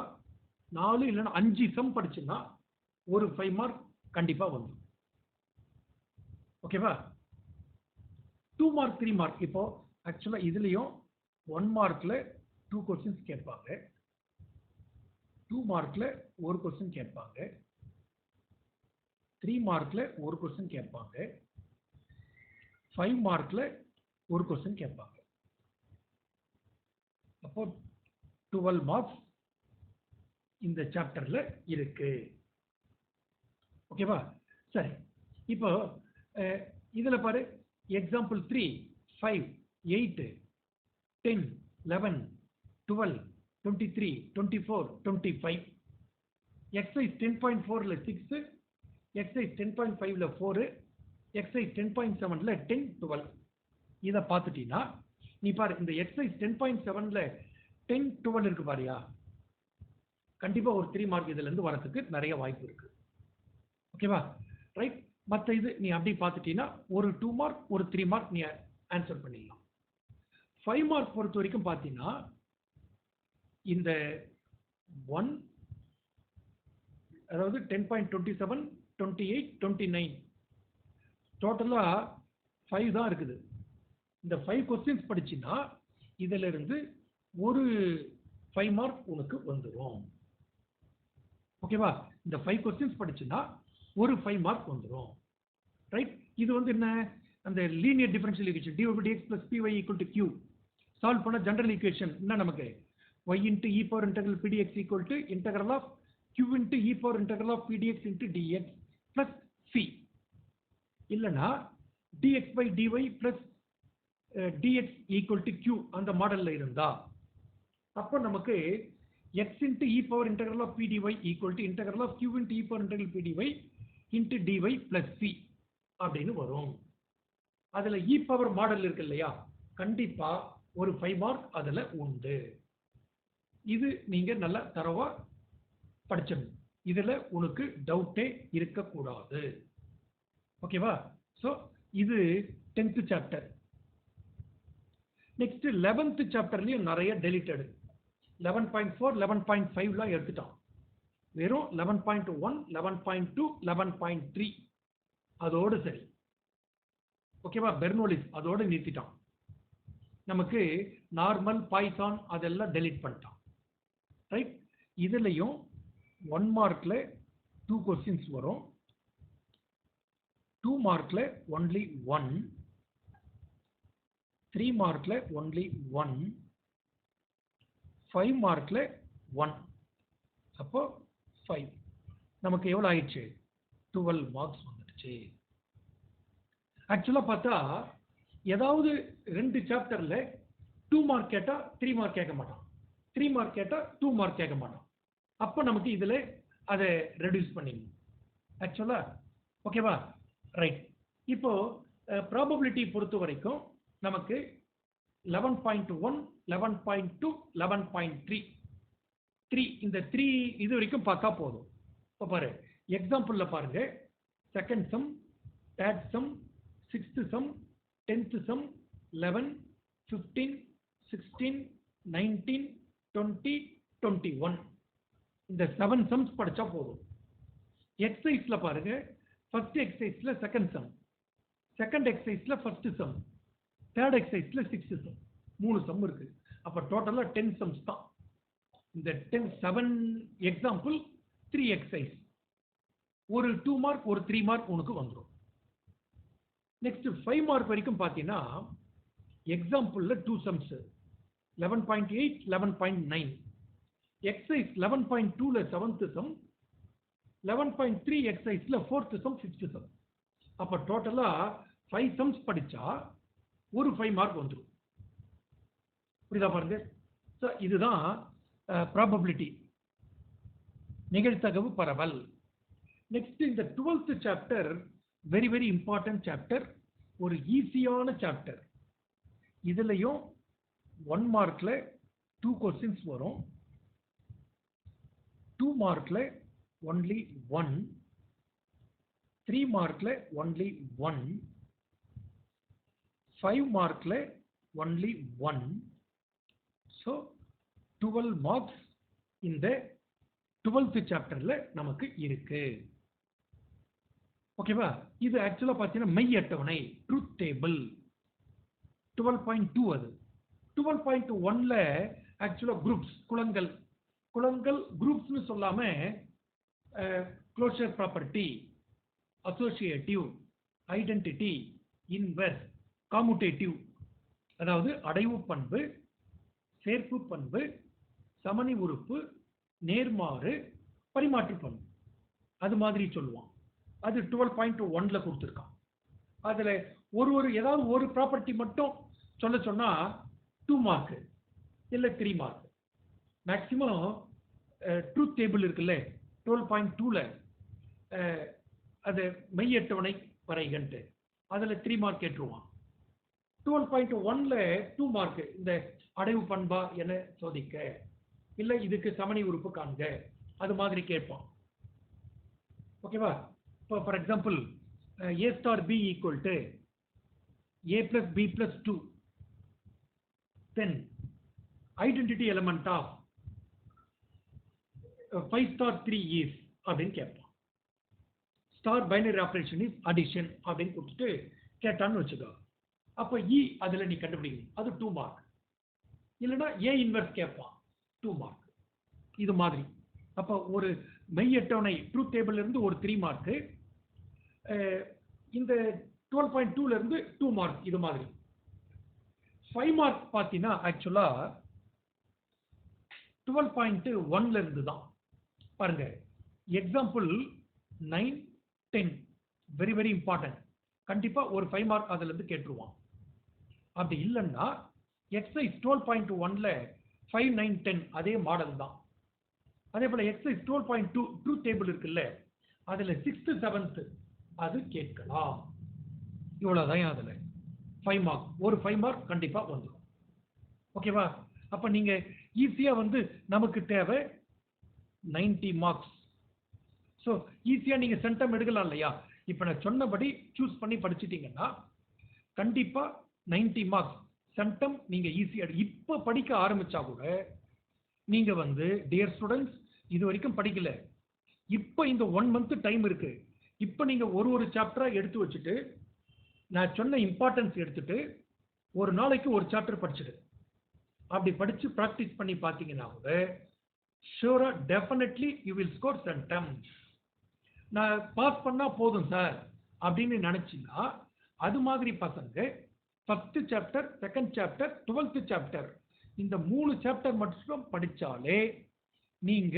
4 இல்லைன்னா 5 சம் படிச்சுன்னா ஒரு 5 மார்க் கண்டிப்பா வந்துடும். ஓகேவா? 2 மார்க் 3 மார்க். இப்போ ஆக்சுவலா இதுலயும் 1 மார்க்ல 2 கொஸ்டின்ஸ் கேட்பாங்க, 2 மார்க்ல ஒரு கொஸ்டின் கேட்பாங்க, 3 மார்க்ல ஒரு क्वेश्चन கேட்பாங்க, 5 மார்க்ல ஒரு क्वेश्चन கேட்பாங்க. அப்போ 12 மார்க்ஸ் இந்த சாப்டர்ல இருக்கு. ஓகேவா? சரி, இப்போ இதுல பாரு, எக்ஸாம்பிள் 3, 5, 8, 10, 11, 12, 23, 24, 25. எக்ஸசைஸ் 10.4ல 6, எக்ஸசைஸ் 10.5ல 4, எக்ஸசைஸ் 10.7ல 10, 12. இதை பார்த்துட்டீங்கன்னா நீ பாரு, இந்த எக்ஸசைஸ் 10.7ல 10, 12 இருக்கு பாரியா, கண்டிப்பா ஒரு 3 மார்க் இதுல இருந்து வரதுக்கு நிறைய வாய்ப்பு இருக்கு. ஓகேவா? ரைட். மற்ற இது நீ அப்படி பார்த்துட்டீங்கன்னா ஒரு 2 மார்க் ஒரு 3 மார்க் நீ ஆன்சர் பண்ணிடலாம். 5 மார்க் பொறுத்த வரைக்கும் பார்த்தீங்கன்னா இந்த 1, அதாவது 10.27, 28, 29 டோட்டலா 5 தான் இருக்குது. இந்த 5 கொஸ்டின்ஸ் படிச்சின்னா இதுல இருந்து ஒரு 5 மார்க் உனக்கு வந்துடும். ஓகேவா? இந்த 5 கொஸ்டின்ஸ் படிச்சின்னா ஒரு 5 மார்க் வந்துடும். ரைட். இது வந்து என்ன, அந்த linear differential equation dy by dx plus py equal to q solve பண்ண ஜெனரல் ஈக்குவேஷன் என்ன நமக்கு, y into e power integral pdx equal to integral of q into e power integral of pdx into dx plus c. இல்லனா dx by dy plus dx equal to q அந்த மாடல்ல இருந்தா அப்ப நமக்கு x into e power integral of pdy equal to integral of q into e power integral pdy into dy plus c அப்படின்னு வரும். அதுல e power model இருக்கு இல்லையா, கண்டிப்பா ஒரு 5 மார்க் அதுல உண்டு. இது நீங்க நல்லா தரவா படிச்சணும். இதுல உனக்கு டவுட்டே இருக்கக்கூடாது. ஓகேவா? சோ இது 10th சாப்டர். நெக்ஸ்ட் 11th சாப்டர்லயும் நிறைய டெலிட்டட். 11.4, 11.5லாம் எடுத்துட்டான். வெறும் 11.1, 11.2, 11.3 அதோடு சரி. ஓகேவா? பெர்னோலிஸ் அதோட நிறுத்திட்டான். நமக்கு நார்மல், பாய்சான் அதெல்லாம் டெலிட் பண்ணிட்டான். ரைட். இதுலயும் 1 மார்க்ல 2 கொஸ்டின்ஸ் வரும், 2 மார்க்ல ஒன்லி 1, 3 மார்க்ல ஒன்லி 1, 5 மார்க்ல 1. அப்போ 5 நமக்கு எவ்வளவு ஆயிடுச்சு, 12 மார்க்ஸ் வந்துடுச்சு. ஆக்சுவலா பார்த்தா ஏதாவது 2 சாப்டர்ல 2 மார்க் கேட்டா 3 மார்க் கேட்க மாட்டான், 3 மார்க் கேட்டா 2 மார்க் கேட்க மாட்டான். அப்ப நமக்கு இதுல அதை ரெடியூஸ் பண்ணிடணும் ஆக்சுவலா. ஓகேவா? ரைட். இப்போ ப்ராபபிலிட்டி பொறுத்த வரைக்கும் நமக்கு 11.1, 11.2, 11.3 இந்த 3 இது வரைக்கும் பார்த்தா போதும். இப்போ பாரு, எக்ஸாம்பிள்ல பாருங்க, second sum, third sum, 6th sum, 10th sum, 11, 15, 16, 19, 20, 21 இந்த 7 சம்ஸ் படிச்சா போதும். எக்ஸசைஸ்ல பாருங்க, ஃபர்ஸ்ட் எக்ஸசைஸ்ல செகண்ட் சம், செகண்ட் எக்ஸசைஸ்ல ஃபர்ஸ்ட் சம், தேர்ட் எக்ஸசைஸ்ல 6th சம், 3 சம் இருக்கு. அப்ப டோட்டலா 10 சம்ஸ் தான். இந்த 7 எக்ஸாம்பிள், 3 எக்ஸசைஸ், ஒரு 2 மார்க் ஒரு 3 மார்க் உனக்கு வந்துடும். நெக்ஸ்ட் 5 மார்க் வரைக்கும் பார்த்தீங்கன்னா எக்ஸாம்பிள்ல 2 சம்ஸ், 11.8, 11.9. எக்ஸசைஸ் 11.2ல 7th சம், 11.3 எக்ஸசைஸ்ல 4th சம், 6th சம். அப்ப டோட்டலா 5 சம்ஸ் படிச்சா ஒரு 5 மார்க் வந்துடும். புரியுதா பாருங்க? இதுதான் ப்ராபபிலிட்டி, நிகழ்தகவு பரவல். நெக்ஸ்ட் இந்த 12th chapter very very important chapter, ஒரு ஈஸியான சாப்டர். இதுலயும் 1 மார்க்ல 2 கொஸ்டின்ஸ் வரும், 2 மார்க்ல ஒன்லி 1, 3 மார்க்ல ஒன்லி 1, 5 மார்க்ல ஒன்லி 1. ஸோ 12 மார்க்ஸ் இந்த 12th சாப்டர்ல நமக்கு இருக்கு. ஓகேவா? இது ஆக்சுவலா பார்த்தீங்கன்னா மெய் அட்டவணை, ட்ரூத் டேபிள் 12.2. அது 12.1ல ஆக்சுவலா குரூப்ஸ், குலங்கள் குரூப்ஸ்னு சொல்லாம closure property, associative, identity, inverse, commutative. அதாவது அடைவு பண்பு, சேர்ப்பு பண்பு, சமணி உறுப்பு, நேர்மாறு, பரிமாற்று பண்பு. அது மாதிரி சொல்லுவான். அது 12.1ல கொடுத்துருக்கான். அதுல ஏதாவது ஒரு ப்ராப்பர்ட்டி மட்டும் சொல்ல சொன்னா 2 மார்க் இல்ல 3 மார்க். மேக்சிமம் ட்ரூத் டேபிள் இருக்குல்ல 12.2ல அது மெய் அட்டவணை வரைகன்ட்டு அதுல 3 மார்க் கேட்டுருவான். 12.1ல 2 மார்க் இந்த அடைவு பண்பா என சோதிக்க, இல்ல இதுக்கு சமணி உறுப்பு காண்க, அது மாதிரி கேட்பான். ஓகேவா? இப்போ for example a star b equal to a plus b plus 2, then identity element of 5 star 3 is அப்படின்னு கேட்பான். Star binary operation is addition அப்படின்னு கொடுத்துட்டு கேட்டான்னு வச்சுக்கோ. அப்போ இ அதுல நீ கண்டுபிடிக்கணும், அது 2 மார்க். இல்லைன்னா ஏ இன்வெர்ஸ் கேட்பான், 2 மார்க். இது மாதிரி. அப்போ ஒரு மெய் அட்டவணை ட்ரூத் டேபிள்ல இருந்து ஒரு 3 மார்க், இந்த 12.2ல இருந்து 2 மார்க். இது மாதிரி 5 மார்க் பார்த்தீங்கன்னா ஆக்சுவலா 12.1ல இருந்து தான். பாருங்க, எக்ஸாம்பிள் 9, 10 வெரி வெரி இம்பார்ட்டன்ட். கண்டிப்பா ஒரு 5 மார்க் அதுல இருந்து கேட்டுருவான். அப்படி இல்லைன்னா எக்ஸைஸ் 12.1ல 5, 9, 10 அதே மாடல் தான். அதே போல எக்ஸைஸ் 12.2 ட்ரூத் டேபிள் இருக்குல்ல, அதுல 6th 7th அது கேட்கலாம். இவ்வளவுதான் அதுல 5 மார்க். ஒரு 5 மார்க் கண்டிப்பா வந்துடும். ஓகேவா? அப்ப நீங்க ஈஸியா நமக்கு தேவை 90 மார்க்ஸ். ஸோ ஈஸியா நீங்க சென்டம் எடுக்கலாம் இல்லையா? இப்ப நான் சொன்னபடி சூஸ் பண்ணி படிச்சிட்டீங்கன்னா கண்டிப்பா 90 மார்க்ஸ் சென்டம் நீங்க ஈஸியா. இப்ப படிக்க ஆரம்பிச்சா கூட நீங்க டியர் ஸ்டூடெண்ட்ஸ், இது வரைக்கும் படிக்கல, இப்ப இந்த 1 month டைம் இருக்கு. இப்ப நீங்க ஒரு சாப்டரா எடுத்து வச்சுட்டு நான் சொன்ன இம்பார்ட்டன்ஸ் எடுத்துட்டு ஒரு நாளைக்கு ஒரு சாப்டர் படிச்சுடு. அப்படி படிச்சு பிராக்டிஸ் பண்ணி பார்த்தீங்கன்னா கூட ஷூரா definitely you will score centum. நான் பாஸ் பண்ணா போதும் சார் அப்படின்னு நினைச்சீங்கன்னா அது மாதிரி பசங்க 1st chapter, 2nd chapter, 12th chapter இந்த 3 சாப்டர் மட்டும் படிச்சாலே நீங்க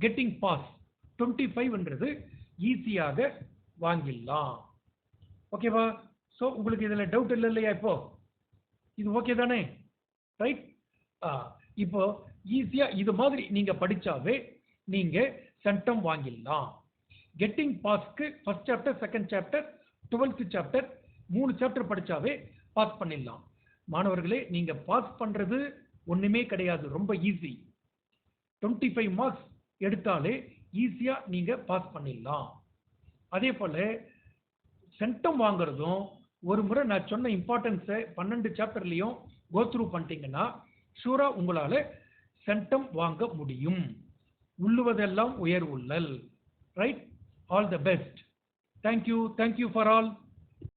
கெட்டிங் பாஸ் 25ன்றது ஈஸியாக வாங்கிடலாம். ஓகேவா? ஸோ உங்களுக்கு இதுல டவுட் இல்லை இல்லையா? இப்போ இது ஓகே தானே? ரைட். இப்போ ஈஸியா இது மாதிரி நீங்க படிச்சாவே நீங்க சென்டம் வாங்கிடலாம். கெட்டிங் பாஸ்க்கு 1st chapter, 2nd chapter, 12th chapter 3 chapter படிச்சாவே பாஸ் பண்ணிடலாம். மாணவர்களே, நீங்க பாஸ் பண்றது ஒண்ணுமே கிடையாது, ரொம்ப ஈஸி. 25 மார்க்ஸ் எடுத்தாலே ஈஸியா நீங்க பாஸ் பண்ணிடலாம். அதே போல சென்டம் வாங்குறதும் ஒரு முறை நான் சொன்ன இம்பார்ட்டன்ஸை 12 சாப்டர்லயும் கோ த்ரூ பண்ணிட்டீங்கன்னா ஷூரா உங்களால சென்டம் வாங்க முடியும். உள்ளுவதெல்லாம் உயர் உள்ளல். Right. All the best. Thank you for all.